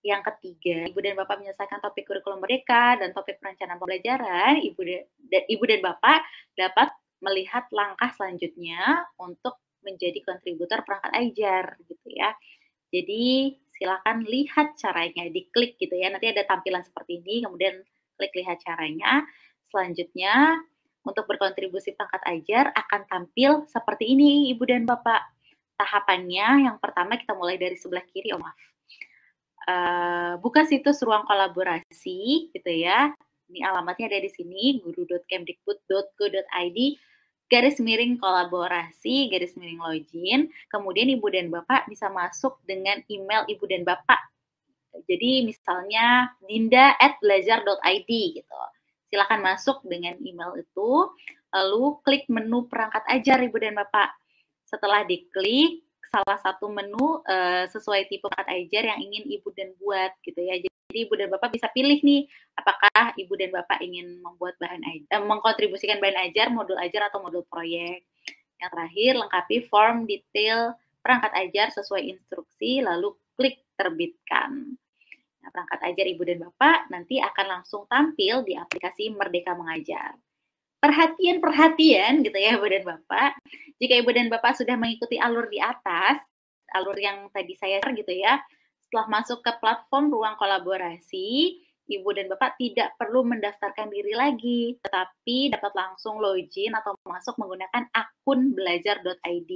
yang ketiga, Ibu dan Bapak menyelesaikan topik kurikulum merdeka dan topik perencanaan pembelajaran, Ibu dan Bapak dapat melihat langkah selanjutnya untuk menjadi kontributor perangkat ajar gitu ya. Jadi silakan lihat caranya, diklik gitu ya. Nanti ada tampilan seperti ini, kemudian klik lihat caranya. Selanjutnya untuk berkontribusi perangkat ajar akan tampil seperti ini Ibu dan Bapak. Tahapannya yang pertama kita mulai dari sebelah kiri, buka situs ruang kolaborasi gitu ya. Ini alamatnya ada di sini, guru.kemdikbud.go.id /kolaborasi/login. Kemudian Ibu dan Bapak bisa masuk dengan email Ibu dan Bapak. Jadi misalnya dinda@belajar.id gitu. Silakan masuk dengan email itu, lalu klik menu perangkat ajar Ibu dan Bapak. Setelah diklik salah satu menu sesuai tipe perangkat ajar yang ingin Ibu dan buat gitu ya. Jadi Ibu dan Bapak bisa pilih nih apakah Ibu dan Bapak ingin membuat mengkontribusikan bahan ajar, modul ajar atau modul proyek. Yang terakhir lengkapi form detail perangkat ajar sesuai instruksi lalu klik terbitkan. Nah, perangkat ajar Ibu dan Bapak nanti akan langsung tampil di aplikasi Merdeka Mengajar. Perhatian gitu ya Ibu dan Bapak. Jika Ibu dan Bapak sudah mengikuti alur di atas, alur yang tadi saya share gitu ya, setelah masuk ke platform ruang kolaborasi, Ibu dan Bapak tidak perlu mendaftarkan diri lagi, tetapi dapat langsung login atau masuk menggunakan akun belajar.id.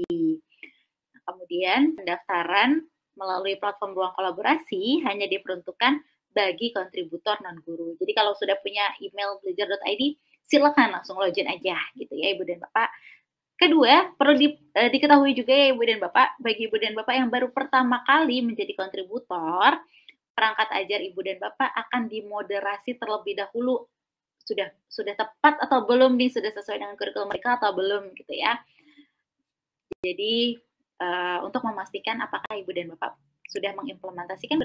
Nah, kemudian pendaftaran melalui platform ruang kolaborasi hanya diperuntukkan bagi kontributor non-guru. Jadi kalau sudah punya email belajar.id, silakan langsung login aja gitu ya Ibu dan Bapak. Kedua, perlu diketahui juga ya Ibu dan Bapak, bagi Ibu dan Bapak yang baru pertama kali menjadi kontributor, perangkat ajar Ibu dan Bapak akan dimoderasi terlebih dahulu. Sudah tepat atau belum nih, sudah sesuai dengan kurikulum mereka atau belum gitu ya. Jadi untuk memastikan apakah Ibu dan Bapak sudah mengimplementasikan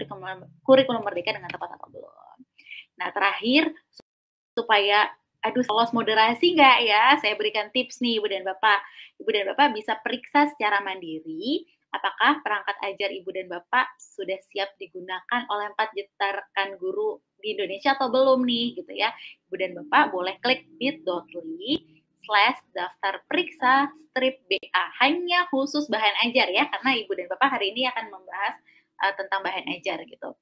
kurikulum merdeka dengan tepat atau belum. Nah, terakhir supaya lolos moderasi nggak ya? Saya berikan tips nih Ibu dan Bapak. Ibu dan Bapak bisa periksa secara mandiri apakah perangkat ajar Ibu dan Bapak sudah siap digunakan oleh 4 juta rekan guru di Indonesia atau belum nih gitu ya. Ibu dan Bapak boleh klik bit.ly/daftar periksa /BA hanya khusus bahan ajar ya, karena Ibu dan Bapak hari ini akan membahas tentang bahan ajar gitu.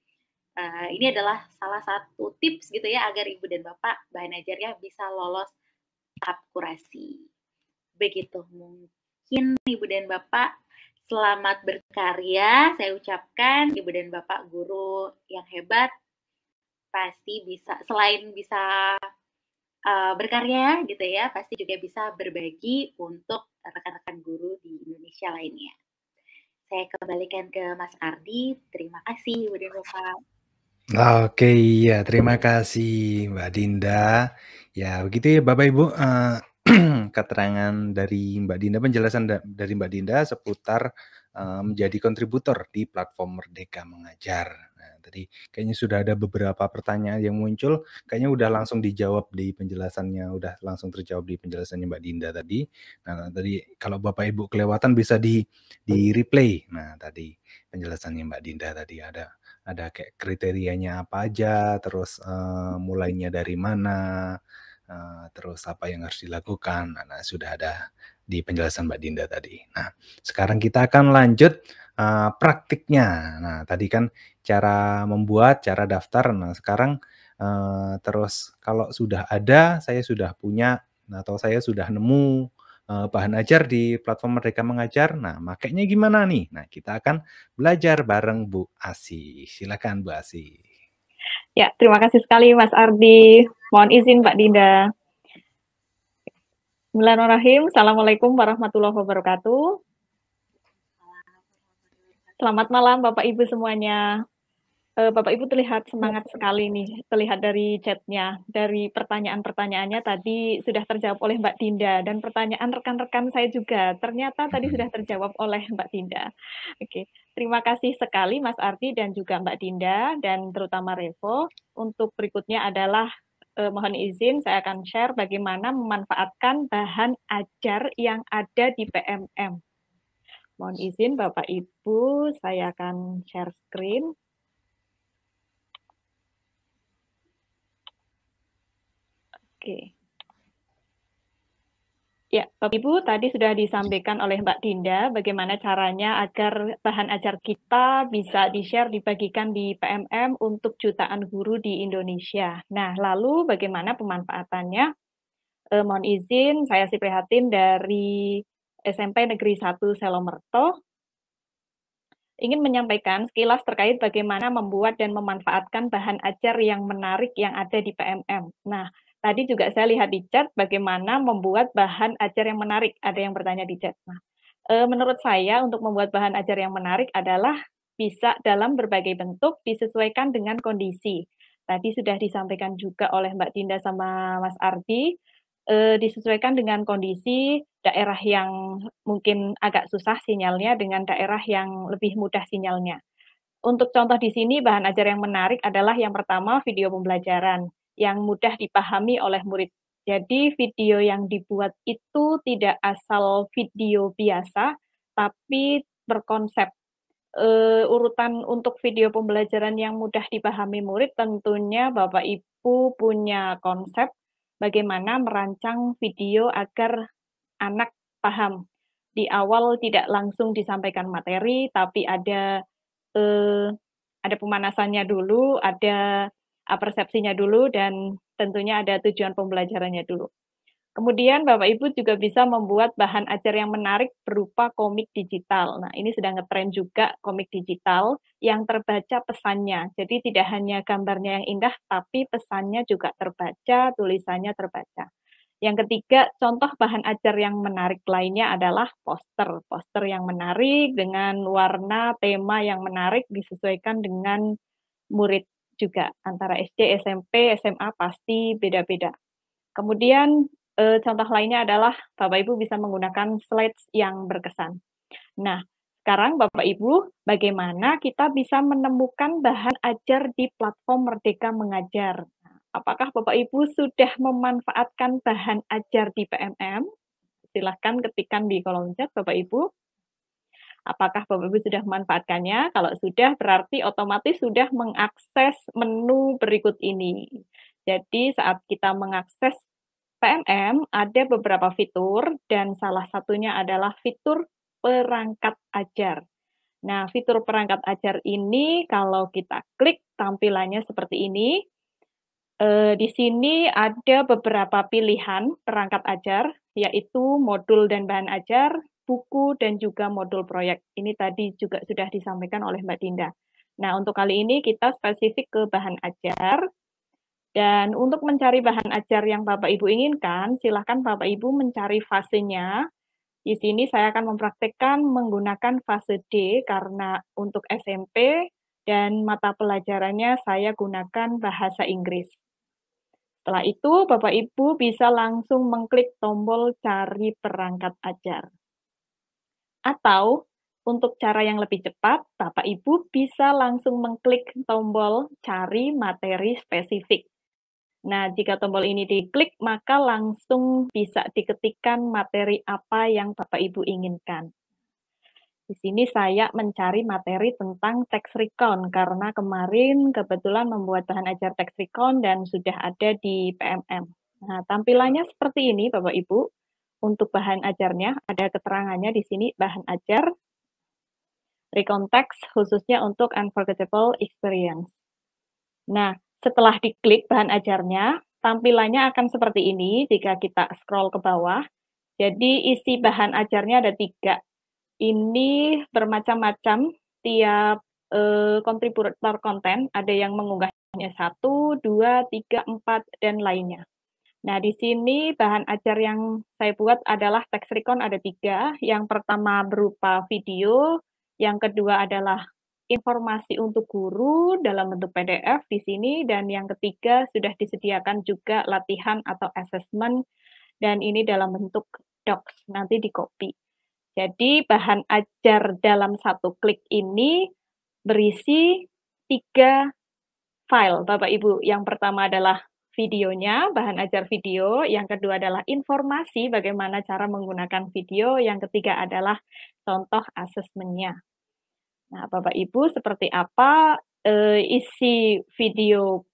Ini adalah salah satu tips gitu ya agar Ibu dan Bapak bahan ajarnya bisa lolos tahap kurasi. Begitu mungkin Ibu dan Bapak, selamat berkarya. Saya ucapkan Ibu dan Bapak guru yang hebat pasti bisa, selain bisa berkarya gitu ya, pasti juga bisa berbagi untuk rekan-rekan guru di Indonesia lainnya. Saya kembalikan ke Mas Ardi. Terima kasih Ibu dan Bapak. Oke, iya, terima kasih Mbak Dinda. Ya, begitu ya Bapak Ibu, keterangan dari Mbak Dinda, penjelasan dari Mbak Dinda seputar menjadi kontributor di platform Merdeka Mengajar. Nah, tadi kayaknya sudah ada beberapa pertanyaan yang muncul, kayaknya udah langsung dijawab di penjelasannya, udah langsung terjawab di penjelasannya Mbak Dinda tadi. Nah, tadi kalau Bapak Ibu kelewatan bisa di replay. Nah, tadi penjelasannya Mbak Dinda tadi ada kayak kriterianya apa aja, terus mulainya dari mana, terus apa yang harus dilakukan. Nah, sudah ada di penjelasan Mbak Dinda tadi. Nah, sekarang kita akan lanjut praktiknya. Nah, tadi kan cara membuat, cara daftar. Nah, sekarang terus kalau sudah ada, saya sudah punya atau saya sudah nemu bahan ajar di platform Merdeka Mengajar. Nah, makanya gimana nih? Nah, kita akan belajar bareng Bu Asih. Silakan Bu Asih. Ya, terima kasih sekali Mas Ardi. Mohon izin Mbak Dinda. Bismillahirrahmanirrahim. Assalamualaikum warahmatullahi wabarakatuh. Selamat malam Bapak Ibu semuanya. Bapak Ibu terlihat semangat sekali nih, terlihat dari chatnya, dari pertanyaan-pertanyaannya tadi sudah terjawab oleh Mbak Dinda, dan pertanyaan rekan-rekan saya juga ternyata tadi sudah terjawab oleh Mbak Dinda. Oke, terima kasih sekali Mas Ardi dan juga Mbak Dinda, dan terutama Revo. Untuk berikutnya adalah mohon izin saya akan share bagaimana memanfaatkan bahan ajar yang ada di PMM. Mohon izin Bapak Ibu, saya akan share screen. Oke. Ya, Bapak Ibu, tadi sudah disampaikan oleh Mbak Dinda bagaimana caranya agar bahan ajar kita bisa di-share, dibagikan di PMM untuk jutaan guru di Indonesia. Nah, lalu bagaimana pemanfaatannya? Mohon izin, saya si prihatin dari SMP Negeri 1 Selomerto, ingin menyampaikan sekilas terkait bagaimana membuat dan memanfaatkan bahan ajar yang menarik yang ada di PMM. Nah, tadi juga saya lihat di chat bagaimana membuat bahan ajar yang menarik. Ada yang bertanya di chat. Nah, menurut saya untuk membuat bahan ajar yang menarik adalah bisa dalam berbagai bentuk disesuaikan dengan kondisi. Tadi sudah disampaikan juga oleh Mbak Dinda sama Mas Ardi, disesuaikan dengan kondisi daerah yang mungkin agak susah sinyalnya dengan daerah yang lebih mudah sinyalnya. Untuk contoh di sini bahan ajar yang menarik adalah yang pertama video pembelajaran yang mudah dipahami oleh murid. Jadi video yang dibuat itu tidak asal video biasa, tapi berkonsep. Urutan untuk video pembelajaran yang mudah dipahami murid tentunya Bapak Ibu punya konsep bagaimana merancang video agar anak paham. Di awal tidak langsung disampaikan materi, tapi ada pemanasannya dulu, ada persepsinya dulu, dan tentunya ada tujuan pembelajarannya dulu. Kemudian Bapak Ibu juga bisa membuat bahan ajar yang menarik berupa komik digital. Nah, ini sedang ngetren juga komik digital yang terbaca pesannya. Jadi tidak hanya gambarnya yang indah, tapi pesannya juga terbaca, tulisannya terbaca. Yang ketiga, contoh bahan ajar yang menarik lainnya adalah poster. Poster yang menarik dengan warna, tema yang menarik disesuaikan dengan murid juga. Antara SD, SMP, SMA pasti beda-beda. Kemudian contoh lainnya adalah Bapak Ibu bisa menggunakan slides yang berkesan. Nah, sekarang Bapak Ibu, bagaimana kita bisa menemukan bahan ajar di platform Merdeka Mengajar? Apakah Bapak Ibu sudah memanfaatkan bahan ajar di PMM? Silahkan ketikkan di kolom chat Bapak Ibu. Apakah Bapak Ibu sudah memanfaatkannya? Kalau sudah, berarti otomatis sudah mengakses menu berikut ini. Jadi saat kita mengakses PMM, ada beberapa fitur, dan salah satunya adalah fitur perangkat ajar. Nah, fitur perangkat ajar ini, kalau kita klik, tampilannya seperti ini. Di sini ada beberapa pilihan perangkat ajar, yaitu modul dan bahan ajar, buku, dan juga modul proyek. Ini tadi juga sudah disampaikan oleh Mbak Dinda. Nah, untuk kali ini kita spesifik ke bahan ajar. Dan untuk mencari bahan ajar yang Bapak Ibu inginkan, silakan Bapak Ibu mencari fasenya. Di sini saya akan mempraktekkan menggunakan fase D karena untuk SMP dan mata pelajarannya saya gunakan bahasa Inggris. Setelah itu, Bapak Ibu bisa langsung mengklik tombol cari perangkat ajar. Atau untuk cara yang lebih cepat, Bapak Ibu bisa langsung mengklik tombol cari materi spesifik. Nah, jika tombol ini diklik, maka langsung bisa diketikkan materi apa yang Bapak Ibu inginkan. Di sini saya mencari materi tentang tax recon, karena kemarin kebetulan membuat bahan ajar tax recon dan sudah ada di PMM. Nah, tampilannya seperti ini Bapak Ibu. Untuk bahan ajarnya, ada keterangannya di sini, bahan ajar, recon tax, khususnya untuk unforgettable experience. Nah, setelah diklik bahan ajarnya, tampilannya akan seperti ini jika kita scroll ke bawah. Jadi isi bahan ajarnya ada 3. Ini bermacam-macam tiap kontributor konten, ada yang mengunggahnya 1, 2, 3, 4, dan lainnya. Nah, di sini bahan ajar yang saya buat adalah tax recon ada 3. Yang pertama berupa video, yang kedua adalah informasi untuk guru dalam bentuk PDF di sini, dan yang ketiga sudah disediakan juga latihan atau assessment, dan ini dalam bentuk docs, nanti di-copy. Jadi bahan ajar dalam satu klik ini berisi 3 file, Bapak Ibu. Yang pertama adalah videonya, bahan ajar video, yang kedua adalah informasi bagaimana cara menggunakan video, yang ketiga adalah contoh asesmennya. Nah, Bapak Ibu, seperti apa isi video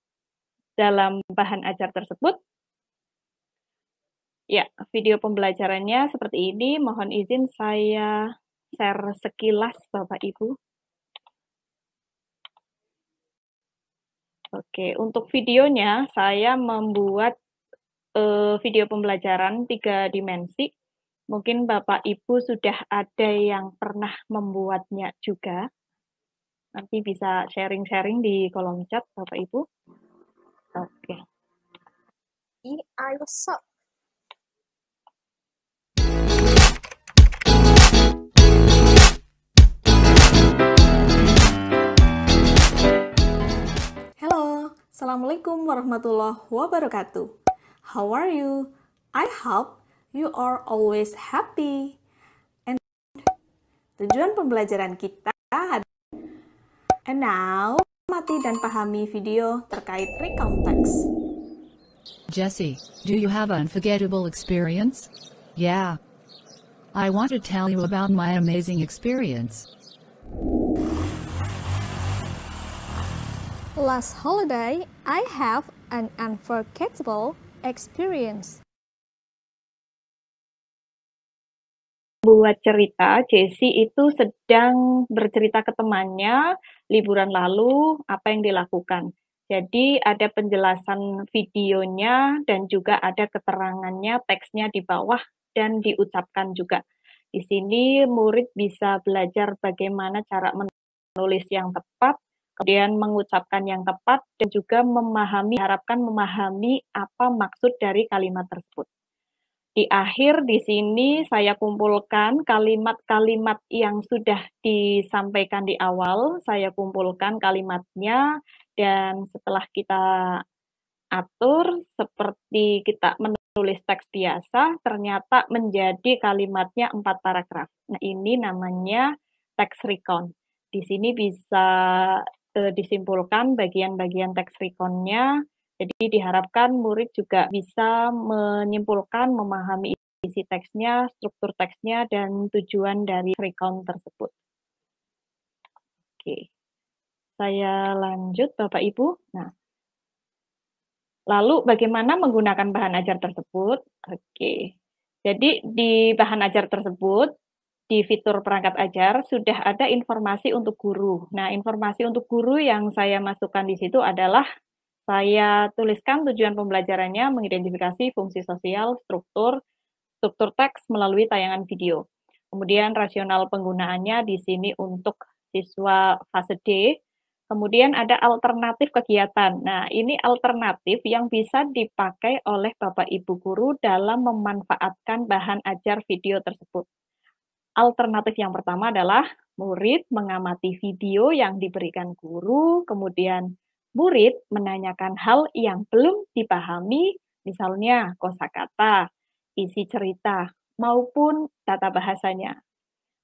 dalam bahan ajar tersebut? Ya, video pembelajarannya seperti ini. Mohon izin saya share sekilas, Bapak Ibu. Oke, untuk videonya saya membuat video pembelajaran 3 dimensi. Mungkin Bapak Ibu sudah ada yang pernah membuatnya juga. Nanti bisa sharing-sharing di kolom chat, Bapak Ibu. Oke. I was so. Hello, Assalamualaikum warahmatullahi wabarakatuh. How are you? I hope you are always happy. And tujuan pembelajaran kita adalah and now, amati dan pahami video terkait recount text. Jessie, do you have an unforgettable experience? Yeah. I want to tell you about my amazing experience. Last holiday, I have an unforgettable experience. Buat cerita, Jessie itu sedang bercerita ke temannya liburan lalu apa yang dilakukan. Jadi ada penjelasan videonya dan juga ada keterangannya, teksnya di bawah dan diucapkan juga. Di sini murid bisa belajar bagaimana cara menulis yang tepat, kemudian mengucapkan yang tepat, dan juga diharapkan memahami apa maksud dari kalimat tersebut. Di akhir di sini saya kumpulkan kalimat-kalimat yang sudah disampaikan di awal, saya kumpulkan kalimatnya, dan setelah kita atur seperti kita menulis teks biasa, ternyata menjadi kalimatnya 4 paragraf. Nah, ini namanya teks recount. Di sini bisa disimpulkan bagian-bagian teks recount-nya. Jadi diharapkan murid juga bisa menyimpulkan, memahami isi teksnya, struktur teksnya, dan tujuan dari recount tersebut. Oke, saya lanjut Bapak Ibu. Nah, lalu bagaimana menggunakan bahan ajar tersebut? Oke, jadi di bahan ajar tersebut, di fitur perangkat ajar sudah ada informasi untuk guru. Nah, informasi untuk guru yang saya masukkan di situ adalah saya tuliskan tujuan pembelajarannya, mengidentifikasi fungsi sosial, struktur teks melalui tayangan video. Kemudian rasional penggunaannya di sini untuk siswa fase D. Kemudian ada alternatif kegiatan. Nah, ini alternatif yang bisa dipakai oleh Bapak Ibu guru dalam memanfaatkan bahan ajar video tersebut. Alternatif yang pertama adalah murid mengamati video yang diberikan guru, kemudian murid menanyakan hal yang belum dipahami, misalnya kosakata, isi cerita, maupun tata bahasanya.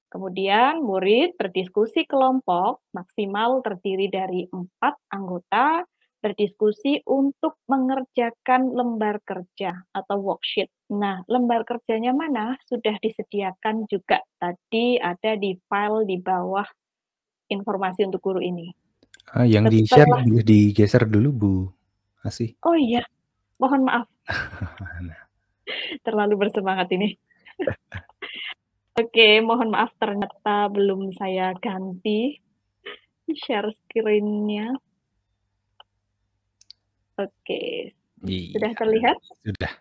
Kemudian murid berdiskusi kelompok, maksimal terdiri dari 4 anggota, berdiskusi untuk mengerjakan lembar kerja atau worksheet. Nah, lembar kerjanya mana? Sudah disediakan juga tadi ada di file di bawah informasi untuk guru ini. Yang di-share boleh digeser dulu, Bu Asih. Oh iya, mohon maaf. Terlalu bersemangat ini. Oke, mohon maaf ternyata belum saya ganti share screen-nya. Oke, sudah terlihat? Sudah.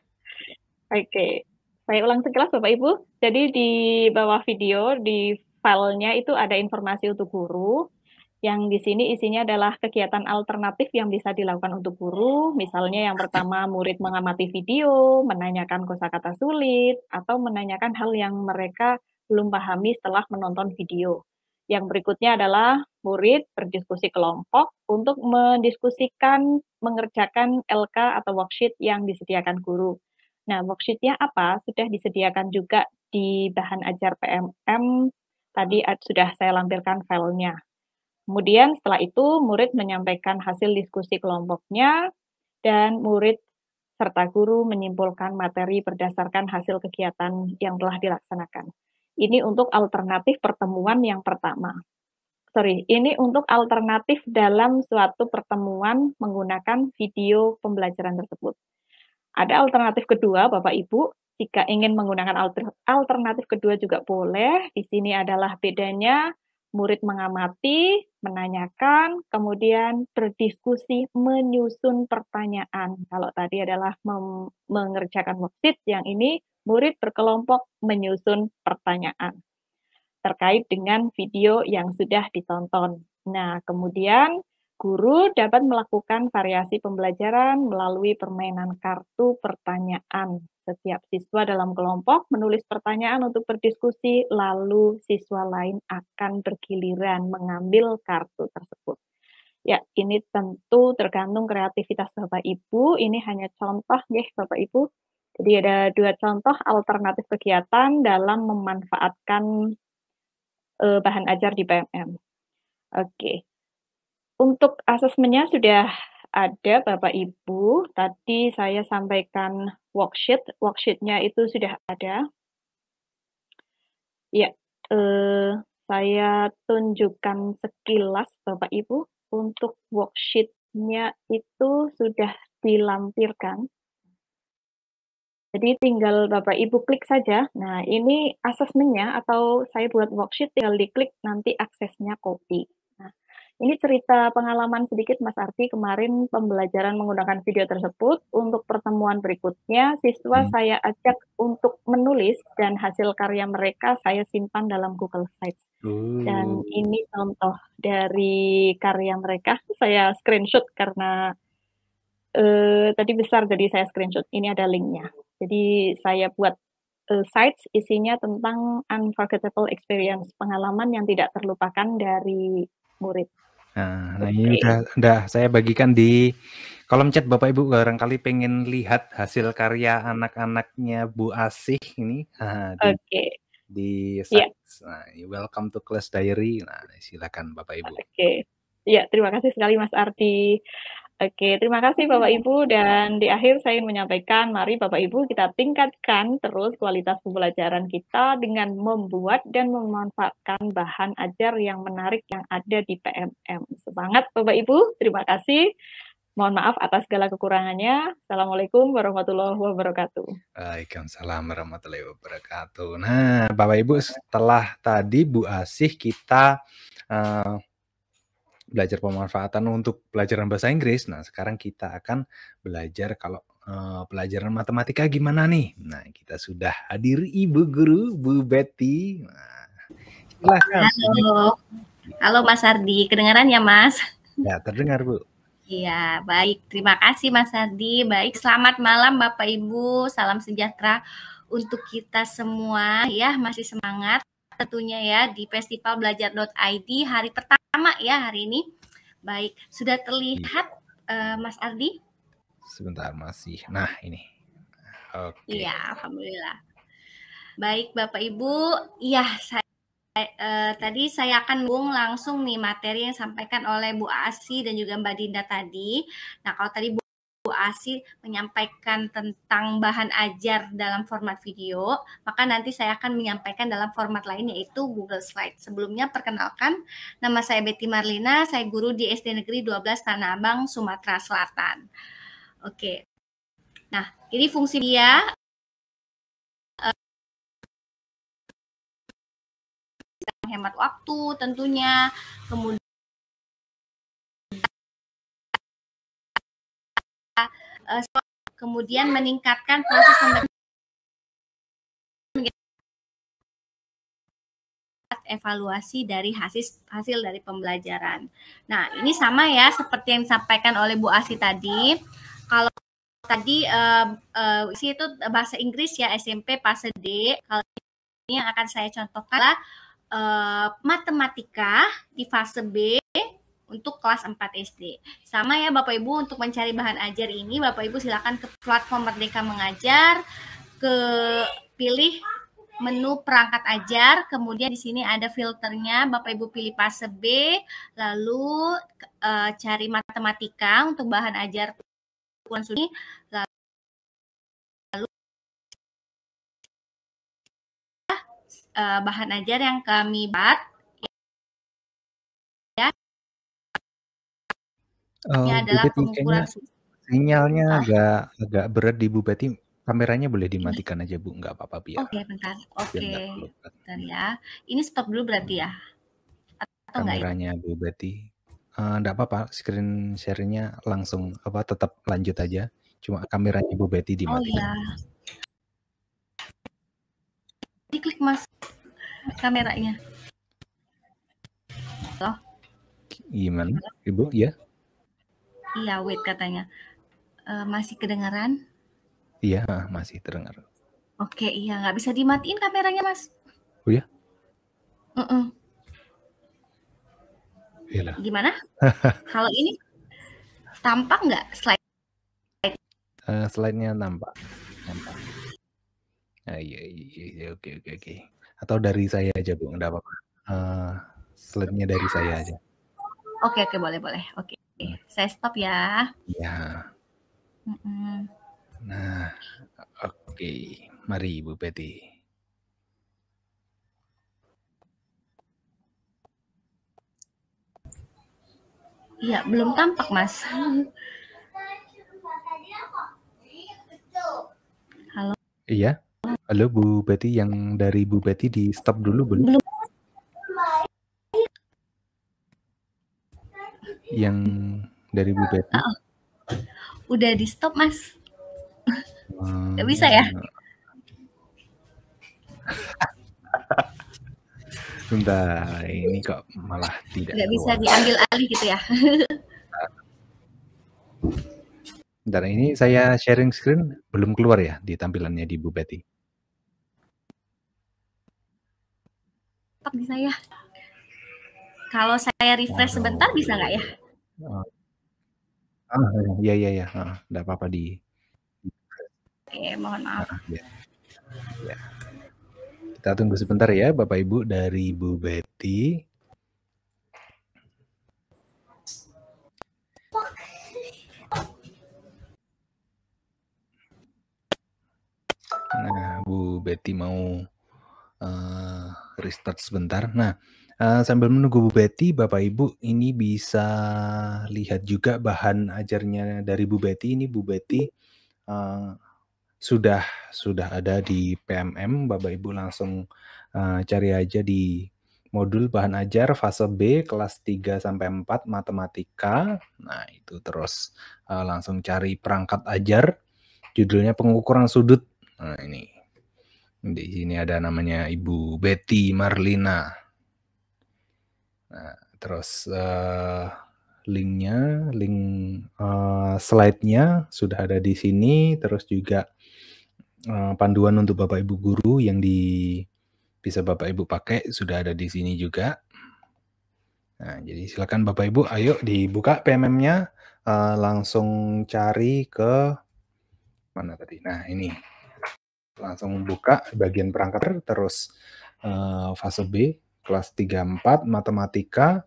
Oke, saya ulang sekilas Bapak Ibu. Jadi di bawah video, di filenya itu ada informasi untuk guru. Yang di sini isinya adalah kegiatan alternatif yang bisa dilakukan untuk guru. Misalnya yang pertama murid mengamati video, menanyakan kosakata sulit, atau menanyakan hal yang mereka belum pahami setelah menonton video. Yang berikutnya adalah murid berdiskusi kelompok untuk mendiskusikan mengerjakan LK atau worksheet yang disediakan guru. Nah, worksheet-nya apa? Sudah disediakan juga di bahan ajar PMM, tadi sudah saya lampirkan filenya. Kemudian setelah itu murid menyampaikan hasil diskusi kelompoknya dan murid serta guru menyimpulkan materi berdasarkan hasil kegiatan yang telah dilaksanakan. Ini untuk alternatif pertemuan yang pertama. Ini untuk alternatif dalam suatu pertemuan menggunakan video pembelajaran tersebut. Ada alternatif kedua, Bapak Ibu, jika ingin menggunakan alternatif kedua juga boleh. Di sini adalah bedanya murid mengamati, menanyakan, kemudian berdiskusi, menyusun pertanyaan. Kalau tadi adalah mengerjakan worksheet, yang ini murid berkelompok menyusun pertanyaan terkait dengan video yang sudah ditonton. Nah, kemudian guru dapat melakukan variasi pembelajaran melalui permainan kartu pertanyaan. Setiap siswa dalam kelompok menulis pertanyaan untuk berdiskusi, lalu siswa lain akan bergiliran mengambil kartu tersebut. Ya, ini tentu tergantung kreativitas Bapak Ibu. Ini hanya contoh ya Bapak Ibu. Jadi ada 2 contoh alternatif kegiatan dalam memanfaatkan bahan ajar di PMM. Oke. Untuk asesmennya sudah ada Bapak Ibu. Tadi saya sampaikan worksheet. Worksheet-nya itu sudah ada. Ya, saya tunjukkan sekilas Bapak Ibu. Untuk worksheet-nya itu sudah dilampirkan. Jadi tinggal Bapak Ibu klik saja. Nah, ini asesmennya atau saya buat worksheet, tinggal diklik nanti aksesnya copy. Nah, ini cerita pengalaman sedikit Mas Ardi kemarin pembelajaran menggunakan video tersebut. Untuk pertemuan berikutnya, siswa saya ajak untuk menulis dan hasil karya mereka saya simpan dalam Google Slides. Dan ini contoh dari karya mereka. Saya screenshot karena tadi besar jadi saya screenshot. Ini ada linknya. Jadi saya buat sites isinya tentang unforgettable experience, pengalaman yang tidak terlupakan dari murid. Nah ini udah saya bagikan di kolom chat Bapak Ibu, barangkali pengen lihat hasil karya anak-anaknya Bu Asih ini di sites. Nah, welcome to class diary. Nah, silakan Bapak Ibu. Ya, terima kasih sekali Mas Ardi. Oke, terima kasih Bapak Ibu, dan di akhir saya ingin menyampaikan, mari Bapak Ibu kita tingkatkan terus kualitas pembelajaran kita dengan membuat dan memanfaatkan bahan ajar yang menarik yang ada di PMM. Semangat Bapak Ibu, terima kasih. Mohon maaf atas segala kekurangannya. Assalamualaikum warahmatullahi wabarakatuh. Waalaikumsalam warahmatullahi wabarakatuh. Nah, Bapak Ibu, setelah tadi Bu Asih kita belajar pemanfaatan untuk pelajaran bahasa Inggris. Nah, sekarang kita akan belajar kalau pelajaran matematika gimana nih. Nah, kita sudah hadir Ibu Guru, Bu Betty. Nah, silakan. Halo Mas Ardi, kedengaran ya Mas? Ya, terdengar Bu. Iya, baik. Terima kasih Mas Ardi. Baik, selamat malam Bapak Ibu. Salam sejahtera untuk kita semua ya, masih semangat tentunya ya di festivalbelajar.id hari pertama ya hari ini. Baik, sudah terlihat Mas Ardi? Sebentar masih. Nah, ini. Oke. Iya, alhamdulillah. Baik Bapak Ibu, iya tadi saya akan langsung nih materi yang disampaikan oleh Bu Asih dan juga Mbak Dinda tadi. Nah, kalau tadi Bu Asih menyampaikan tentang bahan ajar dalam format video, maka nanti saya akan menyampaikan dalam format lain yaitu Google Slide. Sebelumnya perkenalkan, nama saya Betty Marlina, saya guru di SD Negeri 12 Tanah Abang, Sumatera Selatan. Oke. Nah, ini fungsi dia menghemat waktu tentunya, kemudian meningkatkan proses evaluasi dari hasil dari pembelajaran. Nah, ini sama ya seperti yang disampaikan oleh Bu Asih tadi. Kalau tadi itu bahasa Inggris ya, SMP fase D. Kalau ini yang akan saya contohkan adalah matematika di fase B untuk kelas 4 SD. Sama ya Bapak Ibu, untuk mencari bahan ajar ini Bapak Ibu silakan ke platform Merdeka Mengajar, pilih menu perangkat ajar, kemudian di sini ada filternya, Bapak Ibu pilih fase B, lalu cari matematika untuk bahan ajar lalu bahan ajar yang kami buat ya. Ini adalah pengukuran sinyalnya agak berat di Bu Betty. Kameranya boleh dimatikan aja Bu, nggak apa-apa biar. Oke, bentar. Bentar ya. Ini stop dulu berarti ya? Atau kameranya Bu Betty. Nggak apa-apa, screen share-nya langsung tetap lanjut aja. Cuma kameranya Bu Betty dimatikan. Oh iya. Diklik Mas kameranya. Loh. Gimana, Ibu? Ya? Iya, wait katanya. Masih kedengaran? Iya, masih terdengar. Oke, iya, nggak bisa dimatiin kameranya, Mas. Oh ya? Yalah. Gimana? Kalau ini tampak nggak slide? Slide-nya nampak. Iya, oke. Atau dari saya aja Bu, nggak apa-apa. Slide-nya dari saya aja. Oke, boleh. Oke, saya stop ya. Ya. Nah, oke. Mari Bu Betty. Iya, belum tampak Mas. Halo. Iya. Halo Bu Betty, yang dari Bu Betty di stop dulu belum? Yang dari Bu Betty? Udah di stop Mas. Gak bisa ya? Bentar, ini kok malah tidak. Gak bisa diambil alih gitu ya? Bentar, ini saya sharing screen belum keluar ya di tampilannya di Bu Betty. Tetap bisa ya. Kalau saya refresh sebentar bisa nggak ya? Iya. Nggak apa-apa di. Oke, mohon maaf. Ya. Kita tunggu sebentar ya Bapak Ibu dari Bu Betty. Nah, Bu Betty mau restart sebentar. Nah, sambil menunggu Bu Betty, Bapak Ibu ini bisa lihat juga bahan ajarnya dari Bu Betty. Ini Bu Betty sudah ada di PMM. Bapak Ibu langsung cari aja di modul bahan ajar fase B kelas 3 sampai 4 matematika. Nah, itu terus langsung cari perangkat ajar. Judulnya pengukuran sudut. Nah, ini. Di sini ada namanya Ibu Betty Marlina. Nah, terus link slide-nya sudah ada di sini. Terus juga panduan untuk Bapak Ibu guru yang bisa Bapak Ibu pakai sudah ada di sini juga. Nah, jadi silakan Bapak Ibu, ayo dibuka PMM-nya, langsung cari ke mana tadi. Nah, ini. Langsung buka bagian perangkat, terus fase B kelas 3-4 matematika,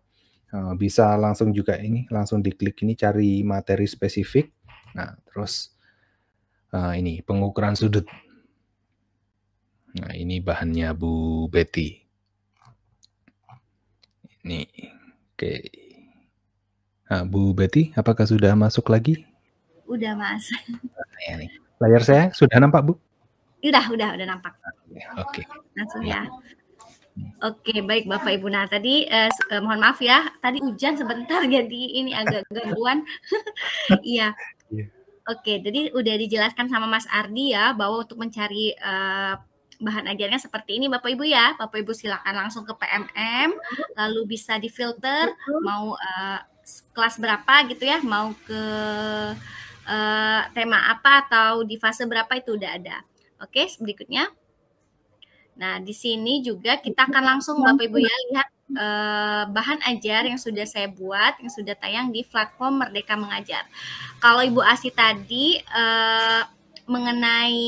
bisa langsung juga ini langsung diklik ini cari materi spesifik. Nah, terus ini pengukuran sudut. Nah, ini bahannya Bu Betty. Ini oke. Nah, Bu Betty, apakah sudah masuk lagi? Udah Mas. Nah, ya nih. Layar saya sudah nampak Bu? Udah nampak. Oke. Langsung ya. Oke, baik Bapak Ibu. Nah, tadi mohon maaf ya, tadi hujan sebentar jadi ini agak gangguan. Iya. Oke, jadi udah dijelaskan sama Mas Ardi ya bahwa untuk mencari bahan ajarnya seperti ini Bapak Ibu ya. Bapak Ibu silakan langsung ke PMM, lalu bisa difilter mau kelas berapa gitu ya, mau ke tema apa atau di fase berapa itu udah ada. Oke, berikutnya. Nah, di sini juga kita akan langsung Bapak Ibu ya lihat bahan ajar yang sudah saya buat, yang sudah tayang di platform Merdeka Mengajar. Kalau Ibu Asi tadi mengenai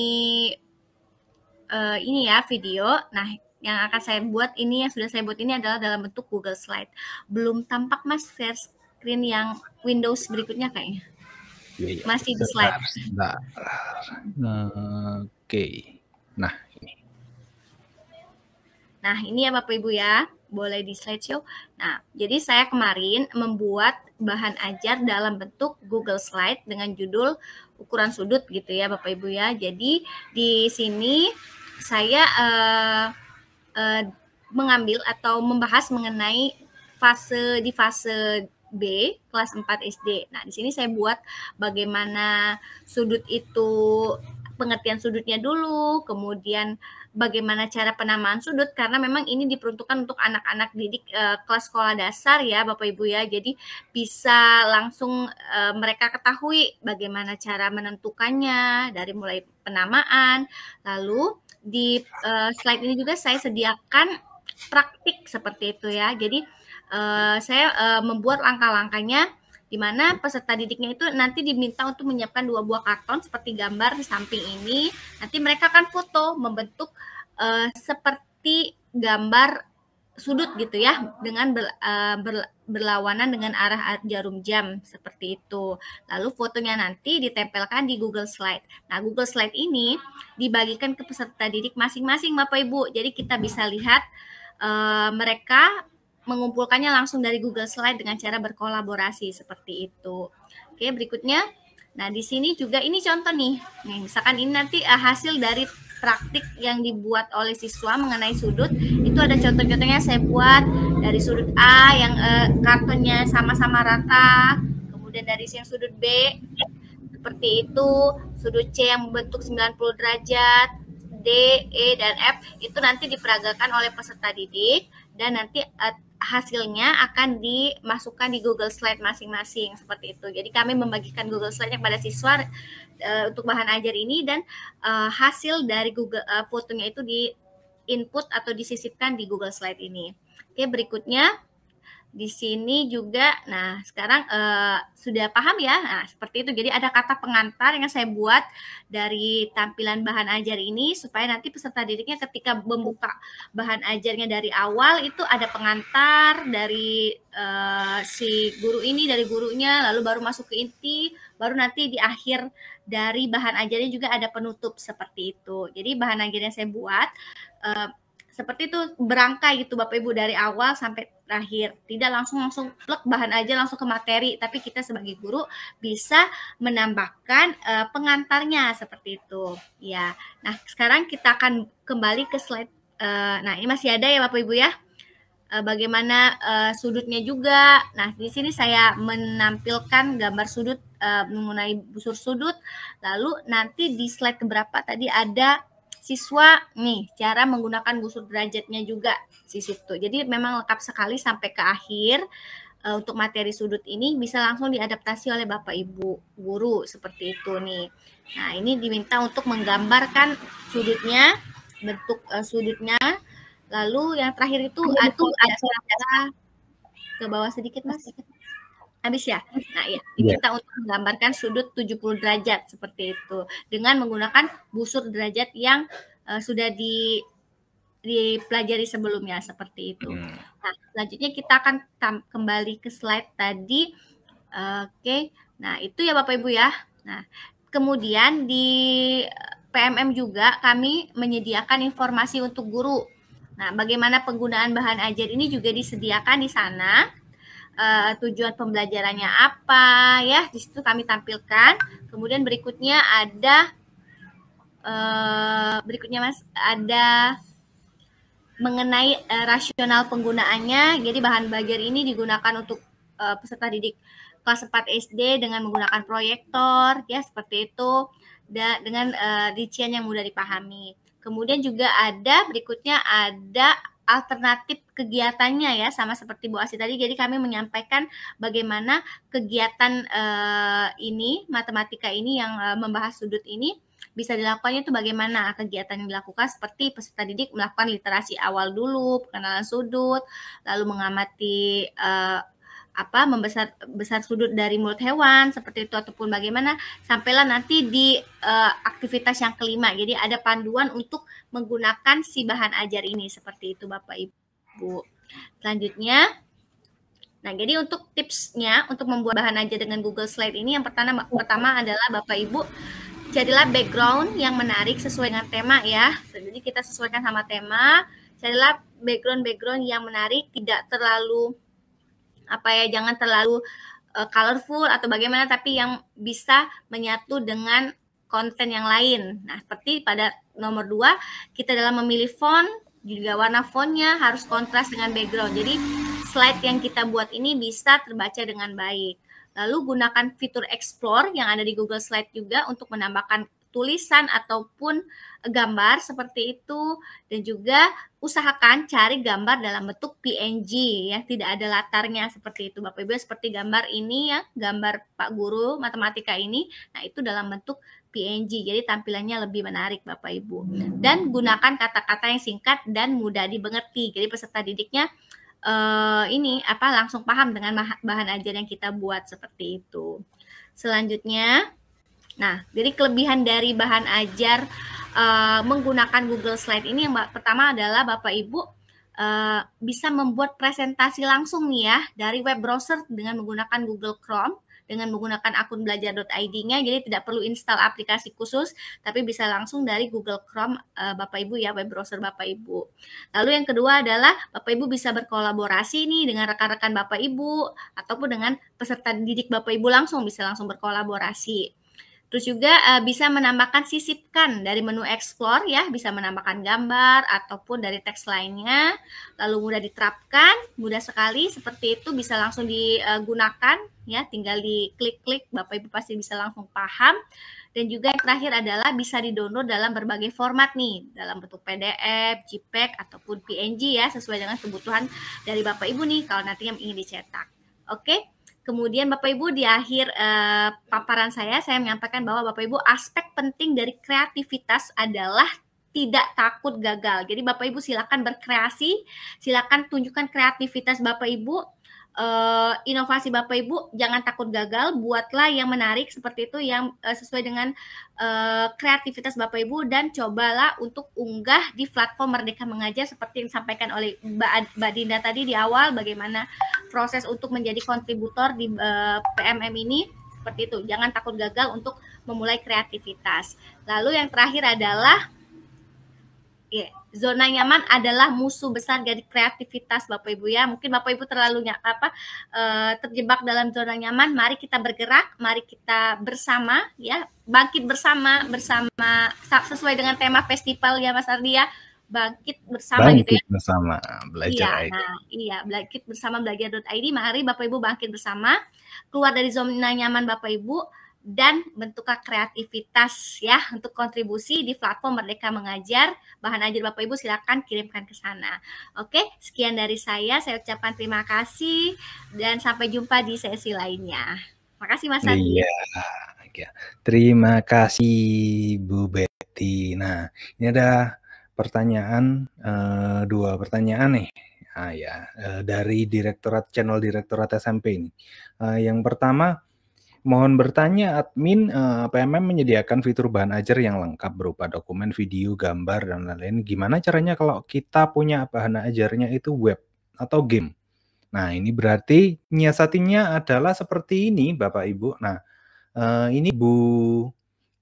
ini ya video, nah yang akan saya buat ini, yang sudah saya buat ini adalah dalam bentuk Google Slide. Belum tampak Mas share screen yang Windows berikutnya kayaknya. Iya, masih di slide. Oke. Nah, ini. Nah, ini ya Bapak Ibu ya, boleh di slideshow. Nah, jadi saya kemarin membuat bahan ajar dalam bentuk Google Slide dengan judul ukuran sudut gitu ya Bapak Ibu ya. Jadi di sini saya mengambil atau membahas mengenai fase B kelas 4 SD. Nah, di sini saya buat bagaimana sudut itu, pengertian sudutnya dulu, kemudian bagaimana cara penamaan sudut, karena memang ini diperuntukkan untuk anak-anak didik kelas sekolah dasar ya Bapak Ibu ya. Jadi bisa langsung mereka ketahui bagaimana cara menentukannya dari mulai penamaan. Lalu di slide ini juga saya sediakan praktik seperti itu ya. Jadi saya membuat langkah-langkahnya di mana peserta didiknya itu nanti diminta untuk menyiapkan 2 buah karton seperti gambar di samping ini. Nanti mereka akan foto membentuk seperti gambar sudut gitu ya, dengan berlawanan dengan arah jarum jam seperti itu. Lalu fotonya nanti ditempelkan di Google Slide. Nah, Google Slide ini dibagikan ke peserta didik masing-masing Bapak Ibu. Jadi kita bisa lihat mereka mengumpulkannya langsung dari Google Slide dengan cara berkolaborasi seperti itu. Oke, berikutnya. Nah, di sini juga ini contoh nih. Nih, misalkan ini nanti hasil dari praktik yang dibuat oleh siswa mengenai sudut. Itu ada contoh-contohnya saya buat dari sudut A yang kartonnya sama-sama rata. Kemudian dari yang sudut B seperti itu. Sudut C yang membentuk 90 derajat. D, E, dan F itu nanti diperagakan oleh peserta didik dan nanti hasilnya akan dimasukkan di Google Slide masing-masing seperti itu. Jadi kami membagikan Google Slide kepada siswa untuk bahan ajar ini dan hasil dari Google fotonya itu di input atau disisipkan di Google Slide ini. Oke, berikutnya di sini juga, nah sekarang sudah paham ya, nah seperti itu. Jadi ada kata pengantar yang saya buat dari tampilan bahan ajar ini supaya nanti peserta didiknya ketika membuka bahan ajarnya dari awal itu ada pengantar dari si guru ini, dari gurunya, lalu baru masuk ke inti, baru nanti di akhir dari bahan ajarnya juga ada penutup seperti itu. Jadi bahan ajar yang saya buat seperti itu berangkai gitu Bapak Ibu dari awal sampai terakhir. Tidak langsung plek bahan aja langsung ke materi, tapi kita sebagai guru bisa menambahkan pengantarnya seperti itu. Ya. Nah, sekarang kita akan kembali ke slide. Nah, ini masih ada ya Bapak Ibu ya. Bagaimana sudutnya juga. Nah, di sini saya menampilkan gambar sudut mengenai busur sudut. Lalu nanti di slide keberapa tadi ada siswa nih cara menggunakan busur derajatnya juga di situ. Jadi memang lengkap sekali sampai ke akhir. Untuk materi sudut ini bisa langsung diadaptasi oleh Bapak Ibu guru seperti itu nih. Nah, ini diminta untuk menggambarkan sudutnya, bentuk sudutnya. Lalu yang terakhir itu ada ke bawah sedikit Mas. Habis ya? Nah, ya, diminta untuk menggambarkan sudut 70 derajat seperti itu dengan menggunakan busur derajat yang sudah dipelajari sebelumnya seperti itu. Nah, selanjutnya kita akan kembali ke slide tadi. Oke. Nah, itu ya Bapak Ibu ya. Nah, kemudian di PMM juga kami menyediakan informasi untuk guru. Nah, bagaimana penggunaan bahan ajar ini juga disediakan di sana. Tujuan pembelajarannya apa ya, di situ kami tampilkan. Kemudian berikutnya ada Mas, ada mengenai rasional penggunaannya. Jadi bahan ajar ini digunakan untuk peserta didik kelas 4 SD dengan menggunakan proyektor ya seperti itu, dengan rincian yang mudah dipahami. Kemudian juga ada berikutnya ada alternatif kegiatannya ya, sama seperti Bu Asi tadi. Jadi kami menyampaikan bagaimana kegiatan ini, matematika ini yang membahas sudut ini bisa dilakukannya itu bagaimana kegiatan yang dilakukan, seperti peserta didik melakukan literasi awal dulu, pengenalan sudut, lalu mengamati membesar sudut dari mulut hewan seperti itu, ataupun bagaimana sampailah nanti di aktivitas yang kelima. Jadi ada panduan untuk menggunakan si bahan ajar ini seperti itu Bapak Ibu. Selanjutnya, nah jadi untuk tipsnya untuk membuat bahan ajar dengan Google Slide ini, yang pertama adalah Bapak Ibu carilah background yang menarik sesuai dengan tema ya. Jadi kita sesuaikan sama tema, carilah background yang menarik, tidak terlalu jangan terlalu colorful atau bagaimana, tapi yang bisa menyatu dengan konten yang lain. Nah, seperti pada nomor 2, kita dalam memilih font, juga warna fontnya harus kontras dengan background. Jadi slide yang kita buat ini bisa terbaca dengan baik. Lalu gunakan fitur Explore yang ada di Google Slide juga untuk menambahkan tulisan ataupun gambar seperti itu, dan juga usahakan cari gambar dalam bentuk PNG ya, tidak ada latarnya seperti itu Bapak Ibu, seperti gambar ini ya, gambar Pak Guru Matematika ini. Nah, itu dalam bentuk PNG, jadi tampilannya lebih menarik Bapak Ibu. Dan gunakan kata-kata yang singkat dan mudah dimengerti, jadi peserta didiknya langsung paham dengan bahan ajar yang kita buat seperti itu. Selanjutnya, nah, jadi kelebihan dari bahan ajar menggunakan Google Slide ini, yang pertama adalah Bapak Ibu bisa membuat presentasi langsung nih ya dari web browser dengan menggunakan Google Chrome, dengan menggunakan akun belajar.id-nya, jadi tidak perlu install aplikasi khusus, tapi bisa langsung dari Google Chrome Bapak Ibu ya, web browser Bapak Ibu. Lalu yang kedua adalah Bapak Ibu bisa berkolaborasi nih dengan rekan-rekan Bapak Ibu, ataupun dengan peserta didik Bapak Ibu langsung, bisa langsung berkolaborasi. Terus juga bisa menambahkan sisipkan dari menu Explore ya, bisa menambahkan gambar ataupun dari teks lainnya, lalu mudah diterapkan, mudah sekali seperti itu, bisa langsung digunakan ya, tinggal diklik-klik, Bapak Ibu pasti bisa langsung paham. Dan juga yang terakhir adalah bisa di-download dalam berbagai format nih, dalam bentuk PDF, JPEG ataupun PNG ya, sesuai dengan kebutuhan dari Bapak Ibu nih kalau nantinya ingin dicetak. Oke. Kemudian Bapak Ibu di akhir paparan saya menyampaikan bahwa Bapak Ibu aspek penting dari kreativitas adalah tidak takut gagal. Jadi Bapak Ibu silakan berkreasi, silakan tunjukkan kreativitas Bapak Ibu, inovasi Bapak Ibu, jangan takut gagal, buatlah yang menarik seperti itu, yang sesuai dengan kreativitas Bapak Ibu, dan cobalah untuk unggah di platform Merdeka Mengajar seperti yang disampaikan oleh Mbak Dinda tadi di awal, bagaimana proses untuk menjadi kontributor di PMM ini, seperti itu. Jangan takut gagal untuk memulai kreativitas. Lalu yang terakhir adalah zona nyaman adalah musuh besar dari kreativitas Bapak Ibu ya. Mungkin Bapak Ibu terlalu terjebak dalam zona nyaman. Mari kita bergerak, mari kita bersama ya, bangkit bersama sesuai dengan tema festival ya Mas Ardi ya. Bangkit bersama gitu ya. Bersama belajar. Bangkit bersama belajar.id. Mari Bapak Ibu bangkit bersama, keluar dari zona nyaman Bapak Ibu, dan bentuklah kreativitas ya untuk kontribusi di platform Merdeka Mengajar. Bahan ajar Bapak Ibu silakan kirimkan ke sana. Oke, sekian dari saya ucapkan terima kasih dan sampai jumpa di sesi lainnya. Makasih Mas Adi. Iya. Terima kasih Bu Betty. Nah, ini ada pertanyaan, 2 pertanyaan nih. Dari Channel Direktorat SMP ini. Yang pertama, mohon bertanya, admin PMM menyediakan fitur bahan ajar yang lengkap berupa dokumen, video, gambar, dan lain-lain. Gimana caranya kalau kita punya bahan ajarnya itu web atau game? Nah, ini berarti nyiasatinya adalah seperti ini, Bapak Ibu. Nah, ini Bu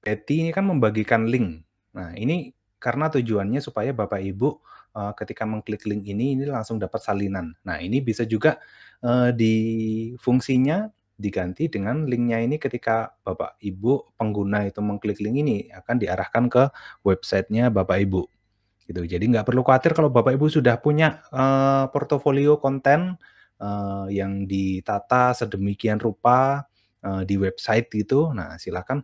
Betty ini kan membagikan link. Nah, ini karena tujuannya supaya Bapak Ibu ketika mengklik link ini langsung dapat salinan. Nah, ini bisa juga di fungsinya diganti dengan linknya ini, ketika Bapak Ibu pengguna itu mengklik link ini akan diarahkan ke websitenya Bapak Ibu gitu. Jadi nggak perlu khawatir kalau Bapak Ibu sudah punya portofolio konten yang ditata sedemikian rupa di website gitu. Nah, silakan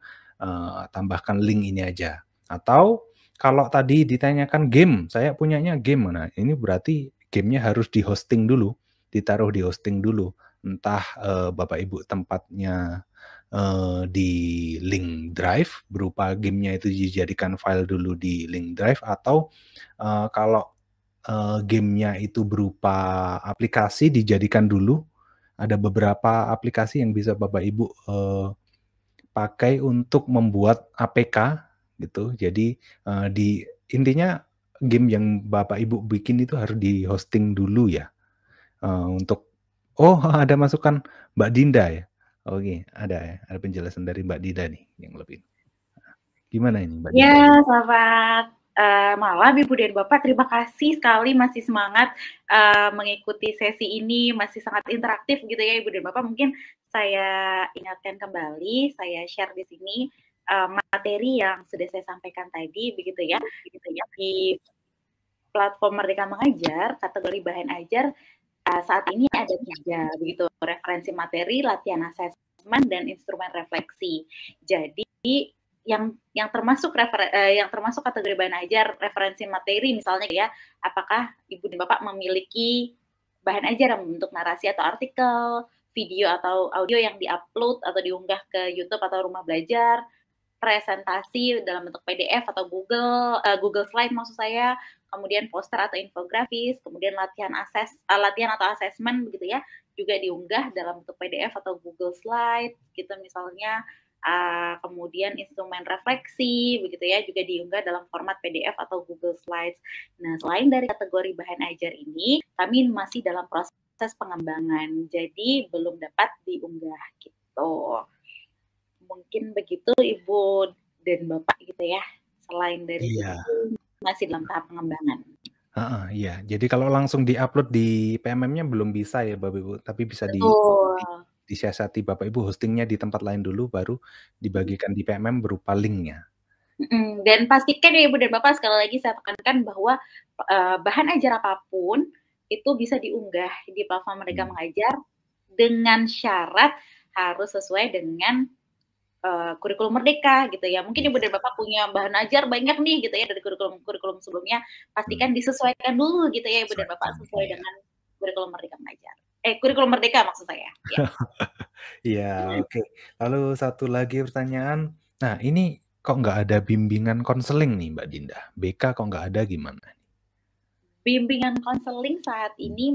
tambahkan link ini aja. Atau kalau tadi ditanyakan game, saya punyanya game. Nah, ini berarti gamenya harus di hosting dulu, ditaruh di hosting dulu. Entah Bapak Ibu tempatnya di link drive, berupa gamenya itu dijadikan file dulu di link drive, atau kalau gamenya itu berupa aplikasi dijadikan dulu. Ada beberapa aplikasi yang bisa Bapak Ibu pakai untuk membuat APK gitu. Jadi intinya game yang Bapak Ibu bikin itu harus di hosting dulu ya. Untuk ada masukan Mbak Dinda ya. Oke, ada penjelasan dari Mbak Dinda nih yang lebih. Gimana ini Mbak Dinda? Ya, selamat malam Ibu dan Bapak. Terima kasih sekali masih semangat mengikuti sesi ini, masih sangat interaktif gitu ya Ibu dan Bapak. Mungkin saya ingatkan kembali, saya share di sini materi yang sudah saya sampaikan tadi begitu ya. Di platform Merdeka Mengajar, kategori bahan ajar saat ini ada 3 begitu, referensi materi, latihan asesmen, dan instrumen refleksi. Jadi yang termasuk kategori bahan ajar referensi materi misalnya ya, apakah Ibu dan Bapak memiliki bahan ajar yang membentuk narasi atau artikel, video atau audio yang diupload atau diunggah ke YouTube atau Rumah Belajar, presentasi dalam bentuk PDF atau Google Slide maksud saya, kemudian poster atau infografis, kemudian latihan atau asesmen begitu ya, juga diunggah dalam bentuk PDF atau Google Slide gitu misalnya. Kemudian instrumen refleksi begitu ya, juga diunggah dalam format PDF atau Google Slides. Nah, selain dari kategori bahan ajar ini, kami masih dalam proses pengembangan, jadi belum dapat diunggah gitu. Mungkin begitu Ibu dan Bapak gitu ya. Selain dari itu masih dalam tahap pengembangan. Iya, jadi kalau langsung diupload di PMM-nya belum bisa ya Bapak Ibu, tapi bisa disiasati Bapak Ibu hostingnya di tempat lain dulu, baru dibagikan di PMM berupa linknya. Dan pastikan ya Ibu dan Bapak, sekali lagi saya tekankan bahwa bahan ajar apapun itu bisa diunggah di platform Merdeka Mengajar dengan syarat harus sesuai dengan kurikulum Merdeka gitu ya. Mungkin Ibu dan Bapak punya bahan ajar banyak nih gitu ya dari kurikulum sebelumnya, pastikan disesuaikan dulu gitu ya Ibu dan Bapak, sesuai dengan kurikulum Merdeka Mengajar. Kurikulum Merdeka maksud saya. Ya. Iya, oke. Lalu satu lagi pertanyaan. Nah, ini kok nggak ada bimbingan konseling nih Mbak Dinda? BK kok nggak ada, gimana? Bimbingan konseling saat ini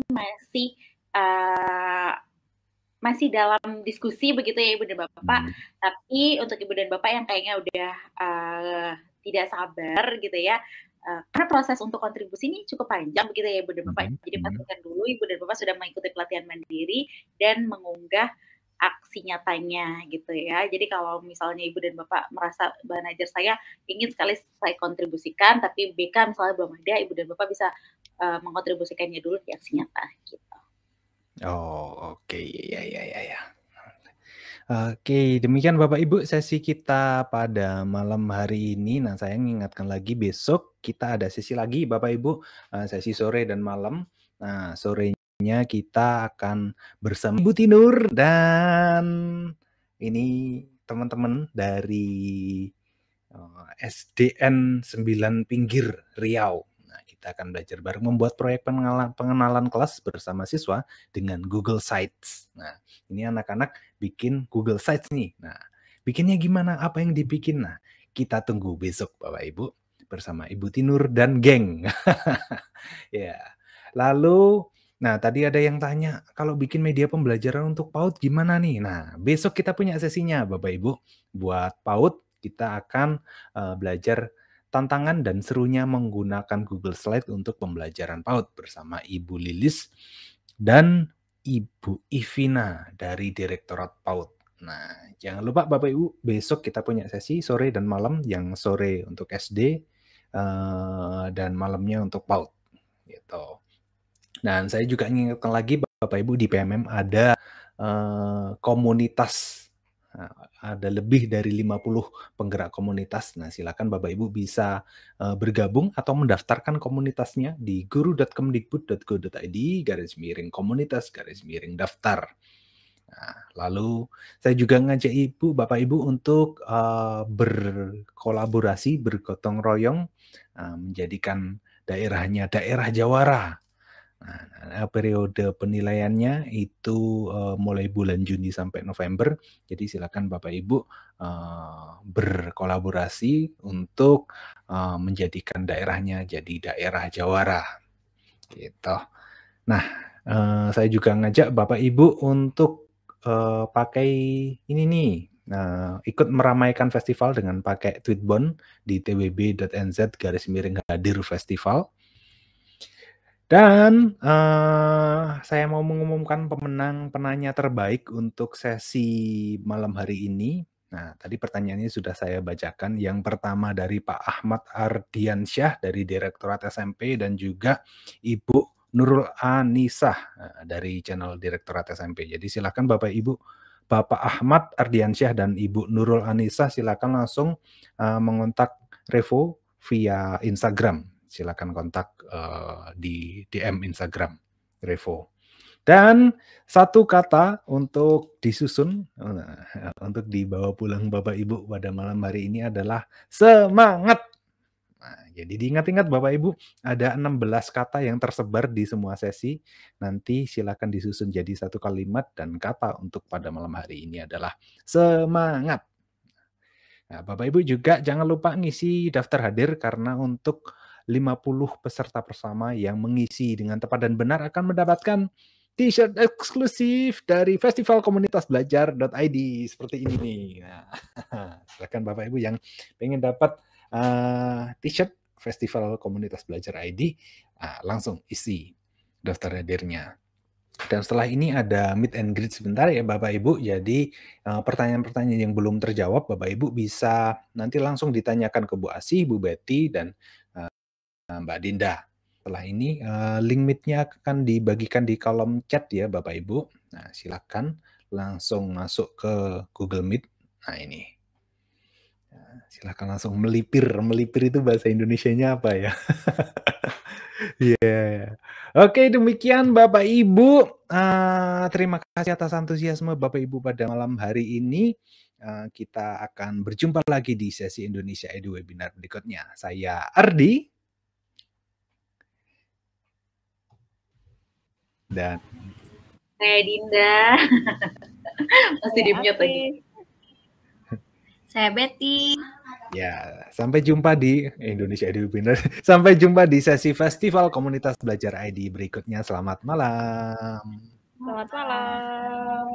masih dalam diskusi begitu ya Ibu dan Bapak. Tapi untuk Ibu dan Bapak yang kayaknya udah tidak sabar gitu ya, karena proses untuk kontribusi ini cukup panjang begitu ya Ibu dan Bapak. Jadi pastikan dulu Ibu dan Bapak sudah mengikuti pelatihan mandiri dan mengunggah aksi nyatanya gitu ya. Jadi kalau misalnya Ibu dan Bapak merasa bahan ajar saya ingin sekali saya kontribusikan, tapi BK misalnya belum ada, Ibu dan Bapak bisa mengkontribusikannya dulu di aksi nyata gitu. Oh, oke. Ya. Oke, demikian Bapak Ibu sesi kita pada malam hari ini. Nah, saya mengingatkan lagi, besok kita ada sesi lagi Bapak Ibu, sesi sore dan malam. Nah, sorenya kita akan bersama Ibu Tinur dan ini teman-teman dari SDN 9 Pinggir Riau. Kita akan belajar bareng membuat proyek pengenalan kelas bersama siswa dengan Google Sites. Nah, ini anak-anak bikin Google Sites nih. Nah, bikinnya gimana? Apa yang dibikin? Nah, kita tunggu besok Bapak Ibu bersama Ibu Tinur dan geng. Ya. Lalu, nah tadi ada yang tanya, kalau bikin media pembelajaran untuk PAUD gimana nih? Nah, besok kita punya sesinya Bapak Ibu. Buat PAUD kita akan belajar tantangan dan serunya menggunakan Google Slide untuk pembelajaran PAUD bersama Ibu Lilis dan Ibu Ivina dari Direktorat PAUD. Nah, jangan lupa Bapak Ibu, besok kita punya sesi sore dan malam, yang sore untuk SD dan malamnya untuk PAUD. Gitu. Dan saya juga ingatkan lagi Bapak Ibu, di PMM ada komunitas. Ada lebih dari 50 penggerak komunitas. Nah, silakan Bapak Ibu bisa bergabung atau mendaftarkan komunitasnya di guru.kemdikbud.go.id/komunitas/daftar. Nah, lalu saya juga ngajak Bapak Ibu untuk berkolaborasi, bergotong royong, menjadikan daerahnya daerah jawara. Nah, periode penilaiannya itu mulai bulan Juni sampai November. Jadi silakan Bapak Ibu berkolaborasi untuk menjadikan daerahnya jadi daerah jawara. Gitu. Nah, saya juga ngajak Bapak Ibu untuk pakai ini nih, ikut meramaikan festival dengan pakai Tweetbond di twb.nz/hadir festival. Dan saya mau mengumumkan pemenang penanya terbaik untuk sesi malam hari ini. Nah, tadi pertanyaannya sudah saya bacakan. Yang pertama dari Pak Ahmad Ardiansyah dari Direktorat SMP dan juga Ibu Nurul Anisah dari channel Direktorat SMP. Jadi silakan Bapak Ibu, Bapak Ahmad Ardiansyah dan Ibu Nurul Anisah silakan langsung mengontak Revo via Instagram. Silakan kontak di DM Instagram Revo. Dan satu kata untuk disusun, untuk dibawa pulang Bapak Ibu pada malam hari ini adalah semangat. Nah, jadi diingat-ingat Bapak Ibu, ada 16 kata yang tersebar di semua sesi. Nanti silakan disusun jadi satu kalimat dan kata untuk pada malam hari ini adalah semangat. Nah, Bapak Ibu juga jangan lupa ngisi daftar hadir karena untuk 50 peserta bersama yang mengisi dengan tepat dan benar akan mendapatkan t-shirt eksklusif dari Festival Komunitas Belajar.id seperti ini nih. Nah, silakan Bapak Ibu yang pengen dapat t-shirt Festival Komunitas Belajar ID, langsung isi daftar hadirnya. Dan setelah ini ada meet and greet sebentar ya Bapak Ibu. Jadi pertanyaan-pertanyaan yang belum terjawab Bapak Ibu bisa nanti langsung ditanyakan ke Bu Asih, Bu Betty, dan Mbak Dinda. Setelah ini link meet-nya akan dibagikan di kolom chat ya Bapak Ibu. Nah, silakan langsung masuk ke Google Meet. Nah, ini. Silakan langsung melipir. Melipir itu bahasa Indonesianya apa ya? Yeah. Oke, demikian Bapak Ibu. Terima kasih atas antusiasme Bapak Ibu pada malam hari ini. Kita akan berjumpa lagi di sesi Indonesia Edu Webinar berikutnya. Saya Ardi. Dan saya Dinda. Masih di mute lagi. Saya Betty. Ya, sampai jumpa di Indonesia Edu Webinar. Sampai jumpa di sesi Festival Komunitas Belajar ID berikutnya. Selamat malam. Selamat malam.